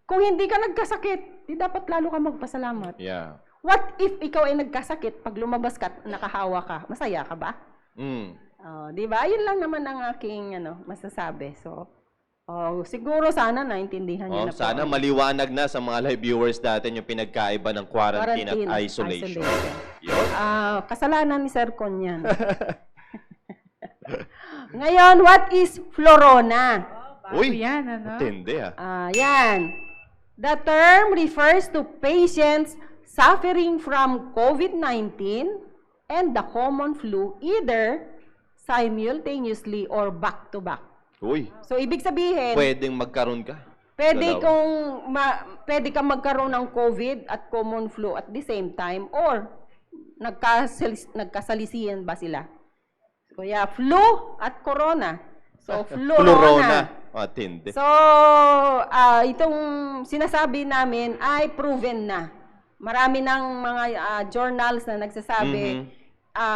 kung hindi ka nagkasakit, di dapat lalo ka magpasalamat. Yeah. What if ikaw ay nagkasakit, pag lumabas ka, nakahawa ka, masaya ka ba? Di ba? Yun lang naman ang aking masasabi. So, siguro sana naintindihan niyo na po. Sana maliwanag na sa mga live viewers natin yung pinagkaiba ng quarantine at isolation. Yun. Kasalanan ni Sir Con yan. Ngayon, what is Florona? Uy, yan, ano? matindi Yan. The term refers to patients suffering from COVID-19 and the common flu either simultaneously or back-to-back. Uy, So, ibig sabihin, pwedeng magkaroon ka. pwede Dalawa. pwede kang magkaroon ng COVID at common flu at the same time or nagkasalisihan ba sila? So, yeah, flu at corona. So, Florona. Matindi. So, itong sinasabi namin ay proven na. Marami ng mga journals na nagsasabi,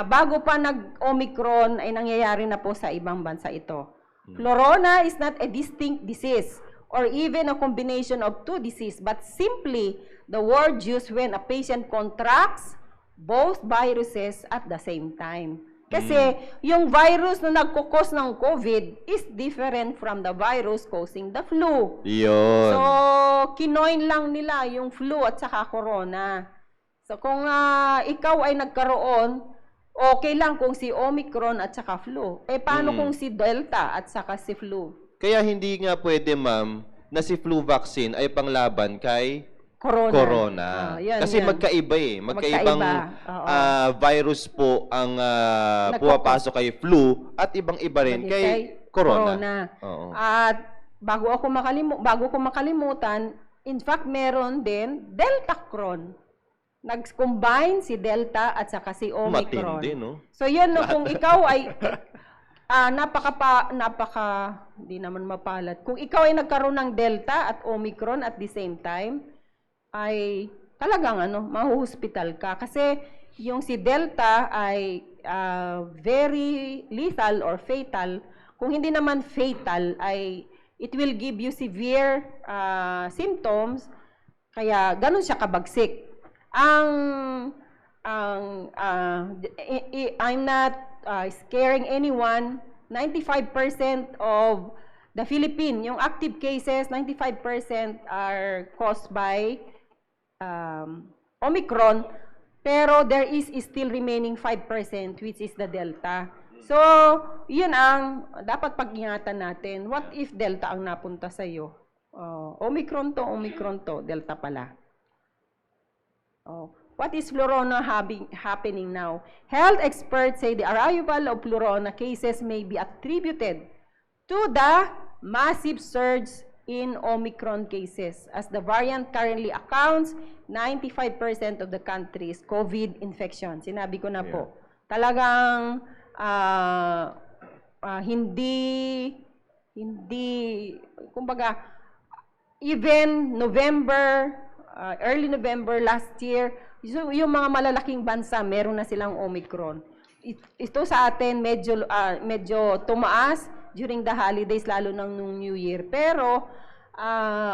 bago pa nag-Omicron ay nangyayari na po sa ibang bansa ito. Florona is not a distinct disease or even a combination of two diseases, but simply the word used when a patient contracts both viruses at the same time. Kasi yung virus na nagkukos ng COVID is different from the virus causing the flu. Yun. So, kinoin lang nila yung flu at saka corona. So, kung ikaw ay nagkaroon, okay lang kung si Omicron at saka flu. Eh, paano kung si Delta at saka si flu? Kaya hindi nga pwede, ma'am, na si flu vaccine ay panglaban kay Corona. Corona. Kasi magkaiba eh. Magkaibang virus po ang pumapasok kay flu at ibang-iba rin kay Corona. Oo. At bago ko makalimutan, in fact, meron din Deltacron. Nag-combine si Delta at saka si Omicron. Matindi, no? So, yun, no, kung ikaw ay hindi naman mapalat. Kung ikaw ay nagkaroon ng Delta at Omicron at the same time, ay talagang mahuhospital ka. Kasi yung si Delta ay very lethal or fatal. Kung hindi naman fatal, ay it will give you severe symptoms. Kaya ganun siya kabagsik. I'm not scaring anyone. 95% of the Philippine, yung active cases, 95% are caused by Omicron, pero there is still remaining 5% which is the Delta. So, yun ang dapat pag-ingatan natin. What if Delta ang napunta sa iyo? Omicron to, Delta pala. What is Florona happening now? Health experts say the arrival of Florona cases may be attributed to the massive surge in Omicron cases, as the variant currently accounts 95% of the country's COVID infection. Sinabi ko na po. Talagang hindi, kumbaga, even November, early November last year, yung mga malalaking bansa, meron na silang Omicron. Ito sa atin, medyo tumaas during the holidays, lalo nung New Year. Pero,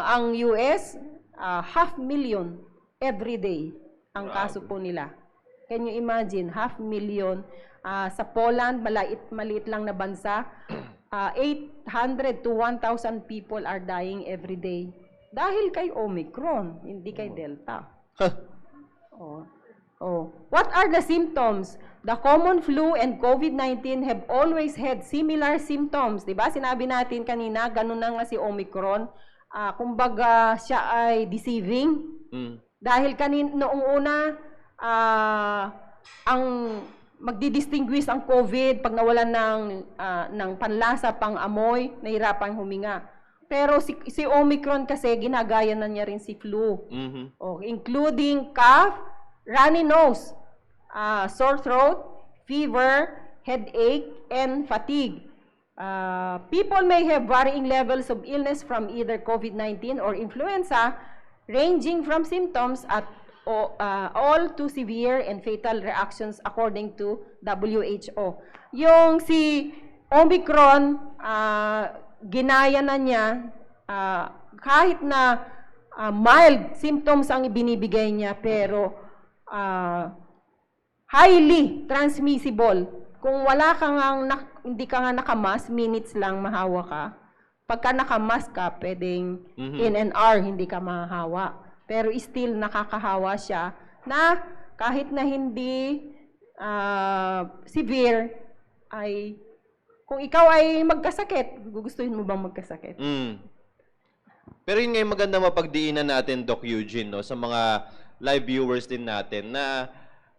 ang US, 500,000 every day ang kaso po nila. Can you imagine? 500,000. Sa Poland, maliit lang na bansa, 800 to 1,000 people are dying every day. Dahil kay Omicron, hindi kay Delta. What are the symptoms? The common flu and COVID-19 have always had similar symptoms. Diba? Sinabi natin kanina, ganun na nga si Omicron. Kumbaga, siya ay deceiving. Dahil noong una, ang magdidistinguish ang COVID pag nawalan ng panlasa, pang-amoy, nahirapang huminga. Pero si Omicron kasi, ginagaya na niya rin si flu. Including cough, runny nose, sore throat, fever, headache, and fatigue. People may have varying levels of illness from either COVID-19 or influenza, ranging from symptoms at all to severe and fatal reactions according to WHO. Yung si Omicron, ginaya na niya, kahit na mild symptoms ang ibinibigay niya, pero highly transmissible. Kung wala ka hindi ka nga nakamask, minutes lang mahawa ka. Pagka nakamask ka, pwedeng in an hour hindi ka mahawa. Pero still nakakahawa siya na kahit na hindi severe, ay kung ikaw ay magkasakit, gugustuhin mo bang magkasakit? Pero yun nga yung maganda mapagdiinan natin, Doc Eugene, no, sa mga live viewers din natin na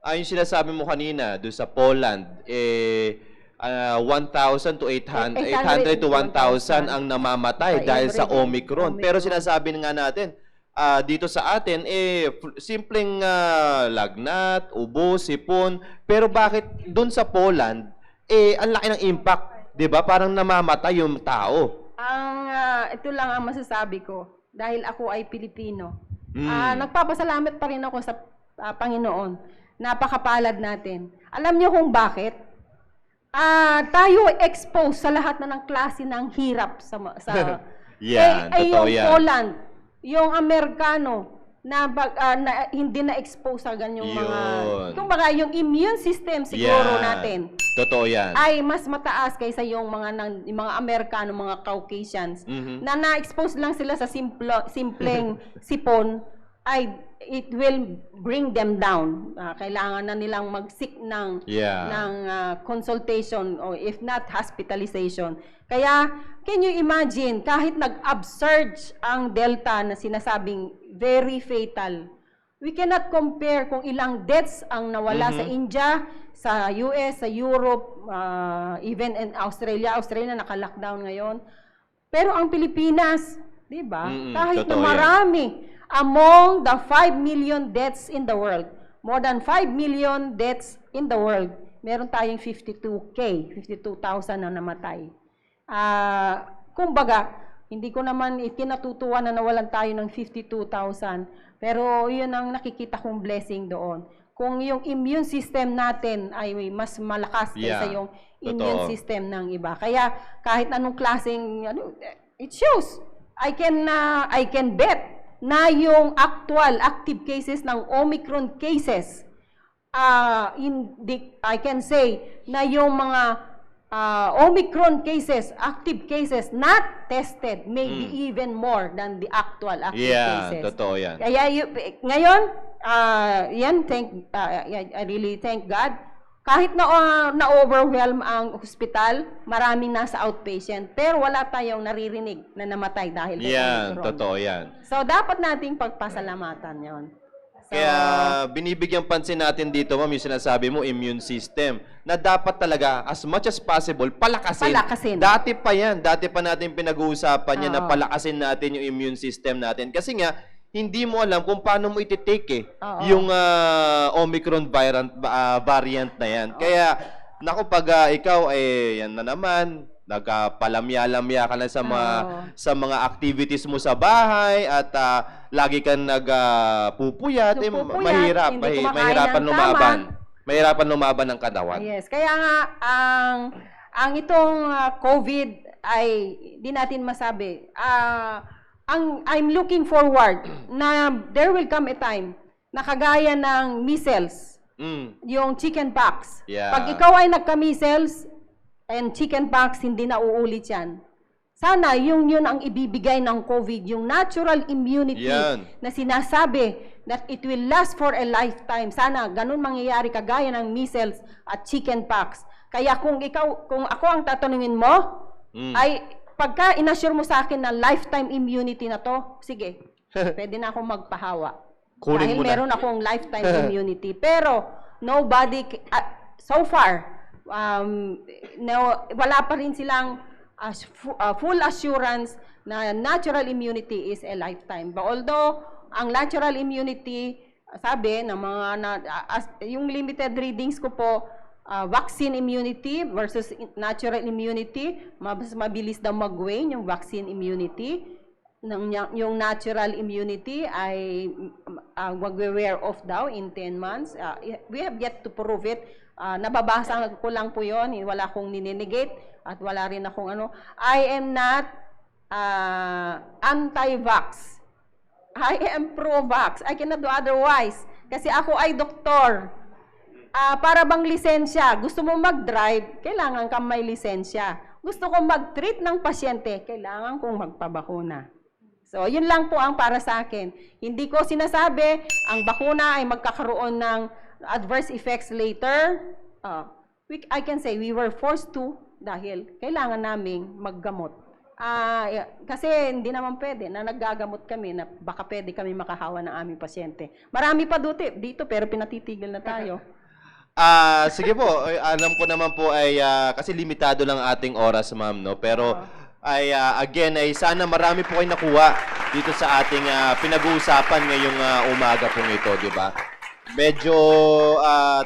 yung sinasabi mo kanina doon sa Poland, 1,000 to 800 to 1,000 ang namamatay dahil sa Omicron. Pero sinasabi nga natin, dito sa atin, simpleng lagnat, ubo, sipon. Pero bakit doon sa Poland, ang laki ng impact, di ba? Parang namamatay yung tao. Ito lang ang masasabi ko. Dahil ako ay Pilipino. Nagpapasalamat pa rin ako sa Panginoon. Napakapalad natin. Alam niyo kung bakit? Tayo exposed sa lahat ng klase ng hirap totoo yung yan. Poland, yung Amerikano na hindi na expose sa ganyong mga kumbaga yung immune system siguro natin. Totoo yan. Ay mas mataas kaysa yung mga Amerikano, mga Caucasians na na-expose lang sila sa simpleng sipon, ay it will bring them down. Kailangan na nilang mag-seek ng consultation or if not hospitalization. Kaya can you imagine kahit nag-upsurge ang Delta na sinasabing very fatal, we cannot compare kung ilang deaths ang nawala sa India, sa US, sa Europe, even in Australia. Australia naka-lockdown ngayon. Pero ang Pilipinas, 'di ba? Kahit na marami among the 5 million deaths in the world, more than 5 million deaths in the world, meron tayong 52,000 na namatay. Kumbaga, hindi ko naman ikinatutuwa na nawalan tayo ng 52,000, pero yun ang nakikita kong blessing doon. Kung yung immune system natin ay mas malakas kaysa yung immune system ng iba. Kaya kahit anong klaseng, it shows. I can bet na yung actual active cases ng Omicron cases, I can say na yung mga Omicron cases, active cases, not tested, maybe even more than the actual active cases. Totoo yan. Kaya ngayon, I really thank God. Kahit na-overwhelm ang hospital, maraming nasa outpatient, pero wala tayong naririnig na namatay dahil sa Omicron. Totoo yan. So, dapat nating pagpasalamatan yon. So, kaya binibigyang pansin natin dito, ma'am, yung sinasabi mo, immune system, na dapat talaga, as much as possible, palakasin. Dati pa yan. Dati pa natin pinag-uusapan yan na palakasin natin yung immune system natin. Kasi nga, hindi mo alam kung paano mo iti-take yung Omicron variant na yan. Kaya, naku, pag ikaw, yan na naman, nagpalamya-lamya ka na sa mga activities mo sa bahay at lagi kang nagpupuyat, mahirapan lumaban. Mahirapan lumaban ng katawan. Yes, kaya nga, ang itong COVID ay di natin masabi. I'm looking forward na there will come a time na kagaya ng measles, yung chickenpox. Pag ikaw ay nagka-measles and chickenpox, hindi na uulit yan. Sana yun ang ibibigay ng COVID, yung natural immunity na sinasabi that it will last for a lifetime. Sana ganun mangyayari kagaya ng measles at chickenpox. Kaya kung ako ang tatanungin mo, ay pagka inassure mo sa akin na lifetime immunity na to, sige, pwede na akong magpahawa. Dahil meron akong lifetime immunity. Pero, nobody, so far, wala pa rin silang full assurance na natural immunity is a lifetime. But although, ang natural immunity, sabi, ng yung limited readings ko po, vaccine immunity versus natural immunity, mas mabilis daw mag-wane yung vaccine immunity. yung natural immunity ay magwe-wear off daw in 10 months. We have yet to prove it. Nababasa ko lang po yun. Wala akong nininegate at wala rin akong ano. I am not anti-vax. I am pro-vax. I cannot do otherwise. Kasi ako ay doktor. Para bang lisensya. Gusto mo mag-drive, kailangan kang may lisensya. Gusto kong mag-treat ng pasyente, kailangan kong magpabakuna. So, yun lang po ang para sa akin. Hindi ko sinasabi, ang bakuna ay magkakaroon ng adverse effects later. I can say we were forced to dahil kailangan naming maggamot. Kasi hindi naman pwede na naggagamot kami na baka pwede kami makahawa ng aming pasyente. Marami pa dito pero pinatitigil na tayo. Sige po, alam ko naman po ay kasi limitado lang ating oras, ma'am, no? Pero again ay sana marami po kayong nakuha dito sa ating pinag-uusapan ngayong umaga pong ito, di ba? Medyo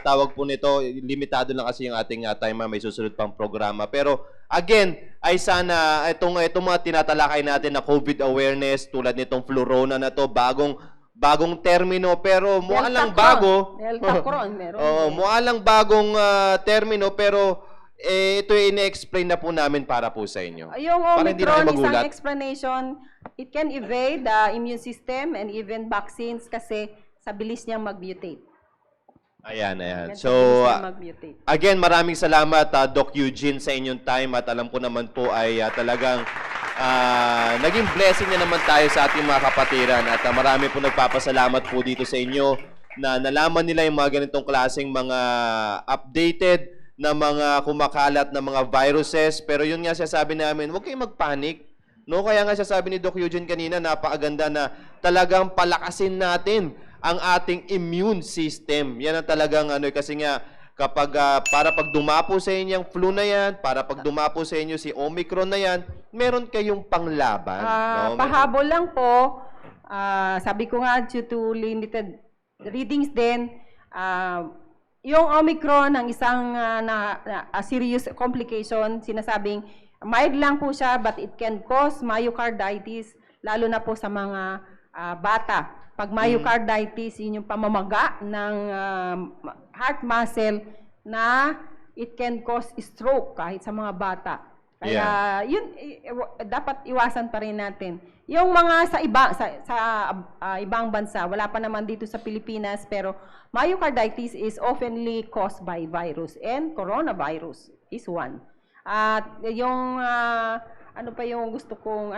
tawag po nito, limitado lang kasi yung ating time, may susunod pang programa. Pero again, ay sana itong mga tinatalakay natin na COVID awareness tulad nitong Flurona na to, bagong termino pero mukha lang bago. Mukha lang bagong termino pero ito ine-explain na po namin para po sa inyo. Yung Omicron, isang explanation, it can evade the immune system and even vaccines kasi sa bilis niyang mag-mutate. Ayan. So, again, maraming salamat, Doc Eugene, sa inyong time at alam ko naman po ay talagang naging blessing na naman tayo sa ating mga kapatiran at marami po nagpapasalamat po dito sa inyo na nalaman nila yung mga ganitong klaseng mga updated na mga kumakalat na mga viruses. Pero yun nga sabi namin, huwag kayong magpanik. No? Kaya nga sabi ni Doc Eugene kanina, napakaganda na talagang palakasin natin ang ating immune system. Yan ang talagang kasi nga kapag para pag dumapo sa inyo yung flu na yan, para pag dumapo sa inyo si Omicron na yan, meron kayong panglaban. No? Pahabol lang po, sabi ko nga due to limited readings din, yung Omicron ang isang serious complication, sinasabing mild lang po siya but it can cause myocarditis, lalo na po sa mga bata. Pag myocarditis, yun yung pamamaga ng heart muscle na it can cause stroke kahit sa mga bata. Kaya yun dapat iwasan pa rin natin. Yung mga sa ibang bansa, wala pa naman dito sa Pilipinas, pero myocarditis is oftenly caused by virus and coronavirus is one. At yung ano pa yung gusto kong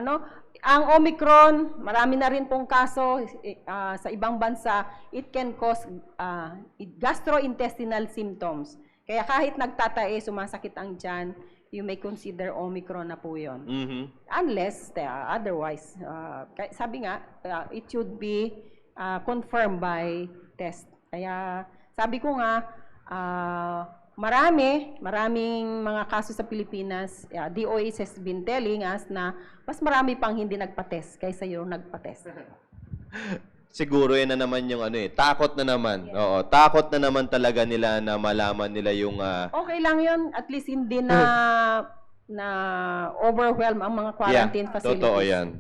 ang Omicron, marami na rin pong kaso sa ibang bansa, it can cause gastrointestinal symptoms. Kaya kahit nagtatae, sumasakit ang tiyan, you may consider Omicron na po yun. Unless, otherwise, sabi nga, it should be confirmed by test. Kaya sabi ko nga, maraming mga kaso sa Pilipinas, DOH has been telling us na mas marami pang hindi nagpa-test kaysa yung nagpa-test. Siguro yan na naman yung takot na naman. Oo, takot na naman talaga nila na malaman nila yung okay lang yun, at least hindi na overwhelm ang mga quarantine facilities.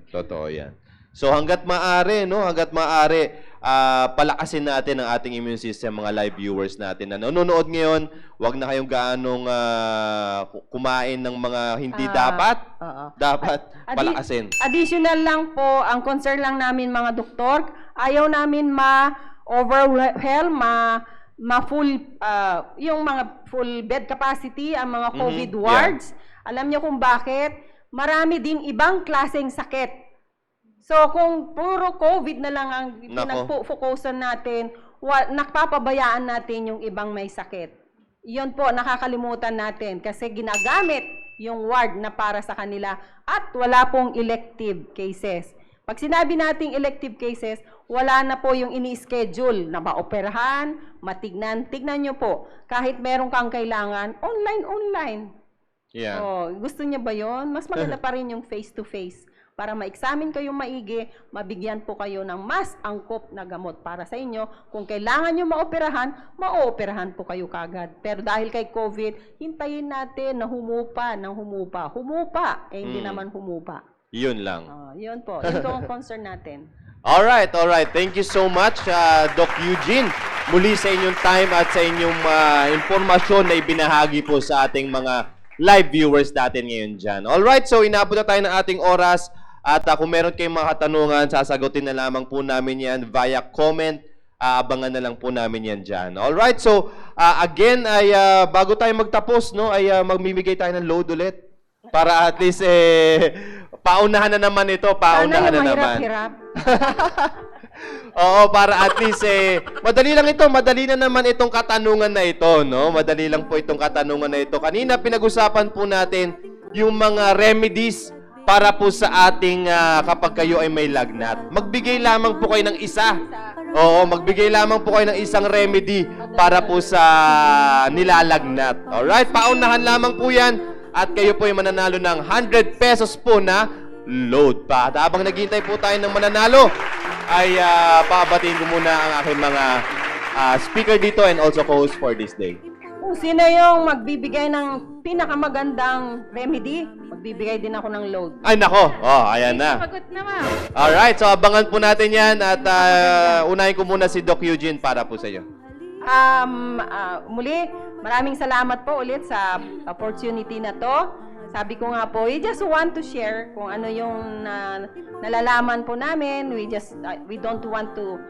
Totoo yan. So hangga't maaari, palakasin natin ang ating immune system, mga live viewers natin na nanonood ngayon. Huwag na kayong gaanong kumain ng mga hindi dapat. Dapat palakasin. Additional lang po, ang concern lang namin mga doktor, ayaw namin ma-overwhelm, ma-full, yung mga full bed capacity, ang mga COVID wards. Alam niyo kung bakit? Marami din ibang klaseng sakit. So, kung puro COVID na lang ang pinag-focusan natin, nakpapabayaan natin yung ibang may sakit. Yun po, nakakalimutan natin kasi ginagamit yung ward na para sa kanila at wala pong elective cases. Pag sinabi nating elective cases, wala na po yung ini-schedule na maoperahan, matignan. Tignan nyo po, kahit meron kang kailangan, online. Yeah. So, gusto niya ba yun? Mas maganda pa rin yung face-to-face. Para ma-examine kayong maigi, mabigyan po kayo ng mas angkop na gamot para sa inyo. Kung kailangan nyo maoperahan, maoperahan po kayo kagad. Pero dahil kay COVID, hintayin natin na humupa. Humupa, hindi naman humupa. Yun lang. Yun po. Yun po ang concern natin. Alright. Thank you so much, Doc Eugene. Muli sa inyong time at sa inyong impormasyon na ibinahagi po sa ating mga live viewers natin ngayon dyan. Alright, so inabot na tayo ng ating oras. At kung meron kayong mga katanungan, sasagutin na lamang po namin yan via comment. Abangan na lang po namin yan dyan. Alright, so again, ay bago tayo magtapos, no, ay magmimigay tayo ng load ulit. Para at least, paunahan na naman ito. Paunahan na naman. Mahirap-hirap. Oo, para at least, madali lang ito. Madali na naman itong katanungan na ito, no? Madali lang po itong katanungan na ito. Kanina, pinag-usapan po natin yung mga remedies para po sa ating kapag kayo ay may lagnat. Magbigay lamang po kayo ng isa. Oo, magbigay lamang po kayo ng isang remedy para po sa nilalagnat. Alright, paunahan lamang po yan. At kayo po ay mananalo ng 100 pesos po na load pa. At habang naghihintay po tayo ng mananalo, ay pabatiin ko muna ang aking mga speaker dito and also co-host for this day. Kung sino yung magbibigay ng pinakamagandang remedy, magbibigay din ako ng load. Ay, nako. Oh, ayan na. Sagot na, ma'am. Alright, so abangan po natin yan. At unahin ko muna si Doc Eugene para po sa iyo. Muli, maraming salamat po ulit sa opportunity na to. Sabi ko nga po, we just want to share kung ano yung nalalaman po namin. We don't want to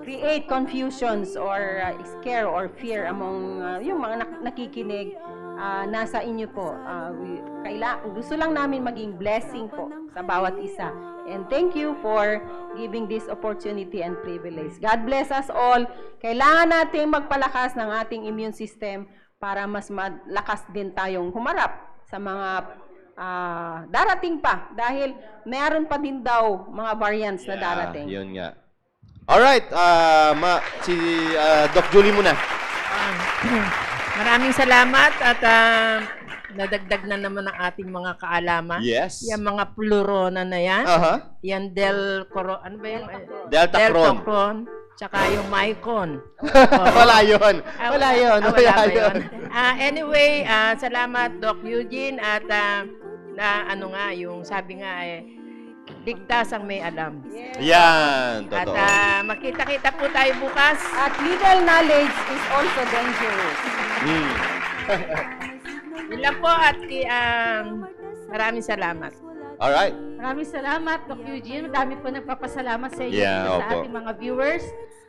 create confusions or scare or fear among yung mga nakikinig. Nasa inyo po. Gusto lang namin maging blessing po sa bawat isa. And thank you for giving this opportunity and privilege. God bless us all. Kailangan natin magpalakas ng ating immune system para mas malakas din tayong humarap sa mga darating pa. Dahil meron pa din daw mga variants na darating. Yun nga. Alright, si Doc Julie muna. Maraming salamat at nadagdag na naman ang ating mga kaalaman. Yes. Yung mga plurona na yan. Yan ano ba yan? Deltacron. Tsaka yung Mycon. Wala yun. Wala yun. Anyway, salamat Doc Eugene at yung sabi nga ligtas ang may alam. Yan, totoo. At makita-kita po tayo bukas. At little knowledge is also dangerous. Yun lang po at maraming salamat. Alright. Maraming salamat, Doc Eugene. Dami po nagpapasalamat sa inyo Yeah, sa opo. ating mga viewers.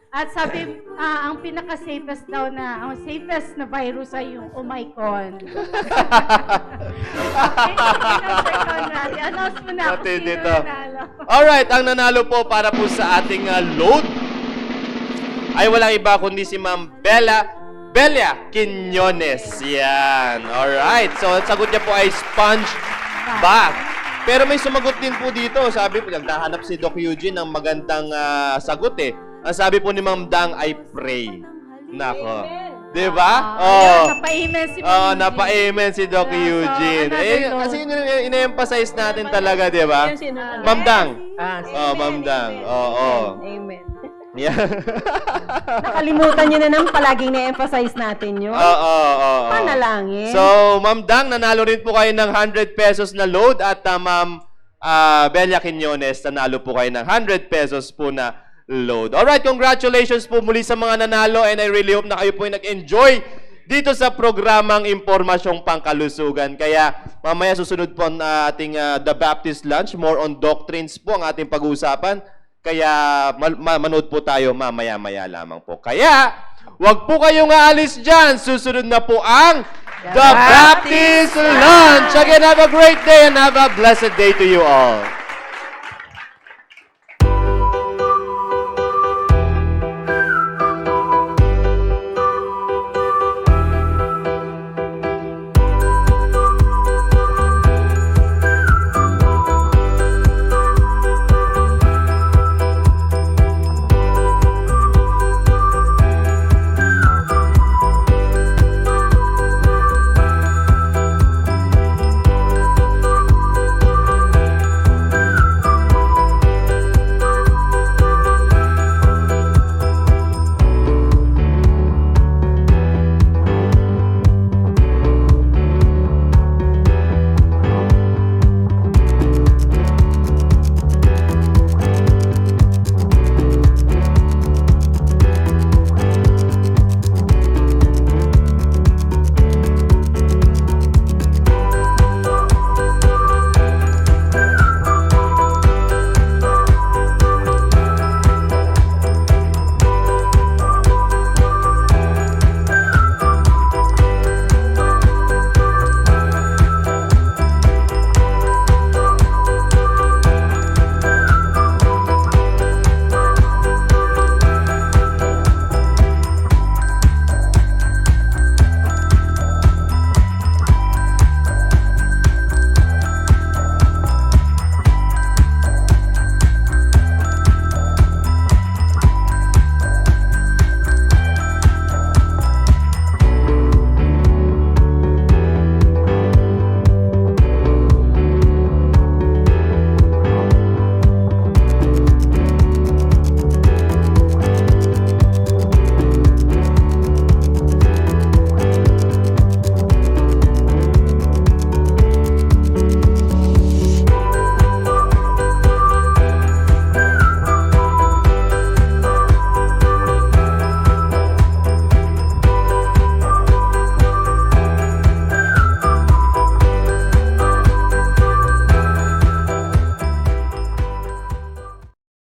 At sabi, ang pinaka-safest daw ang safest na virus ay yung Omicron. Okay, announce mo na kung Pati sino dito. nanalo. Alright, ang nanalo po para po sa ating load ay walang iba kundi si Ma'am Belia Quiñones. Yan. Alright. So, ang sagot niya po ay sponge bath. Pero may sumagot din po dito. Sabi po, naghahanap si Doc Eugene ng magandang sagot eh. Ang sabi po ni Ma'am Dang ay pray. Nako. Diba? Napaimen si napaimen si Doc Eugene. Kasi ina-emphasize natin talaga, diba? Ma'am Dang. Ma'am Dang. Oo. Amen. Yeah. Nakalimutan nyo na nang palaging na-emphasize natin yun. Panalangin. So, Ma'am Dang, nanalo rin po kayo ng 100 pesos na load at Ma'am Belia Quiñones, nanalo po kayo ng 100 pesos po na load. Alright, congratulations po muli sa mga nanalo and I really hope na kayo po ay nag-enjoy dito sa programang Impormasyong Pangkalusugan. Kaya mamaya susunod po ang ating The Baptist Lunch. More on doctrines po ang ating pag-uusapan. Kaya manood po tayo mamaya-maya lamang po. Kaya, wag po kayong aalis dyan. Susunod na po ang The Baptist Lunch. Again, have a great day and have a blessed day to you all.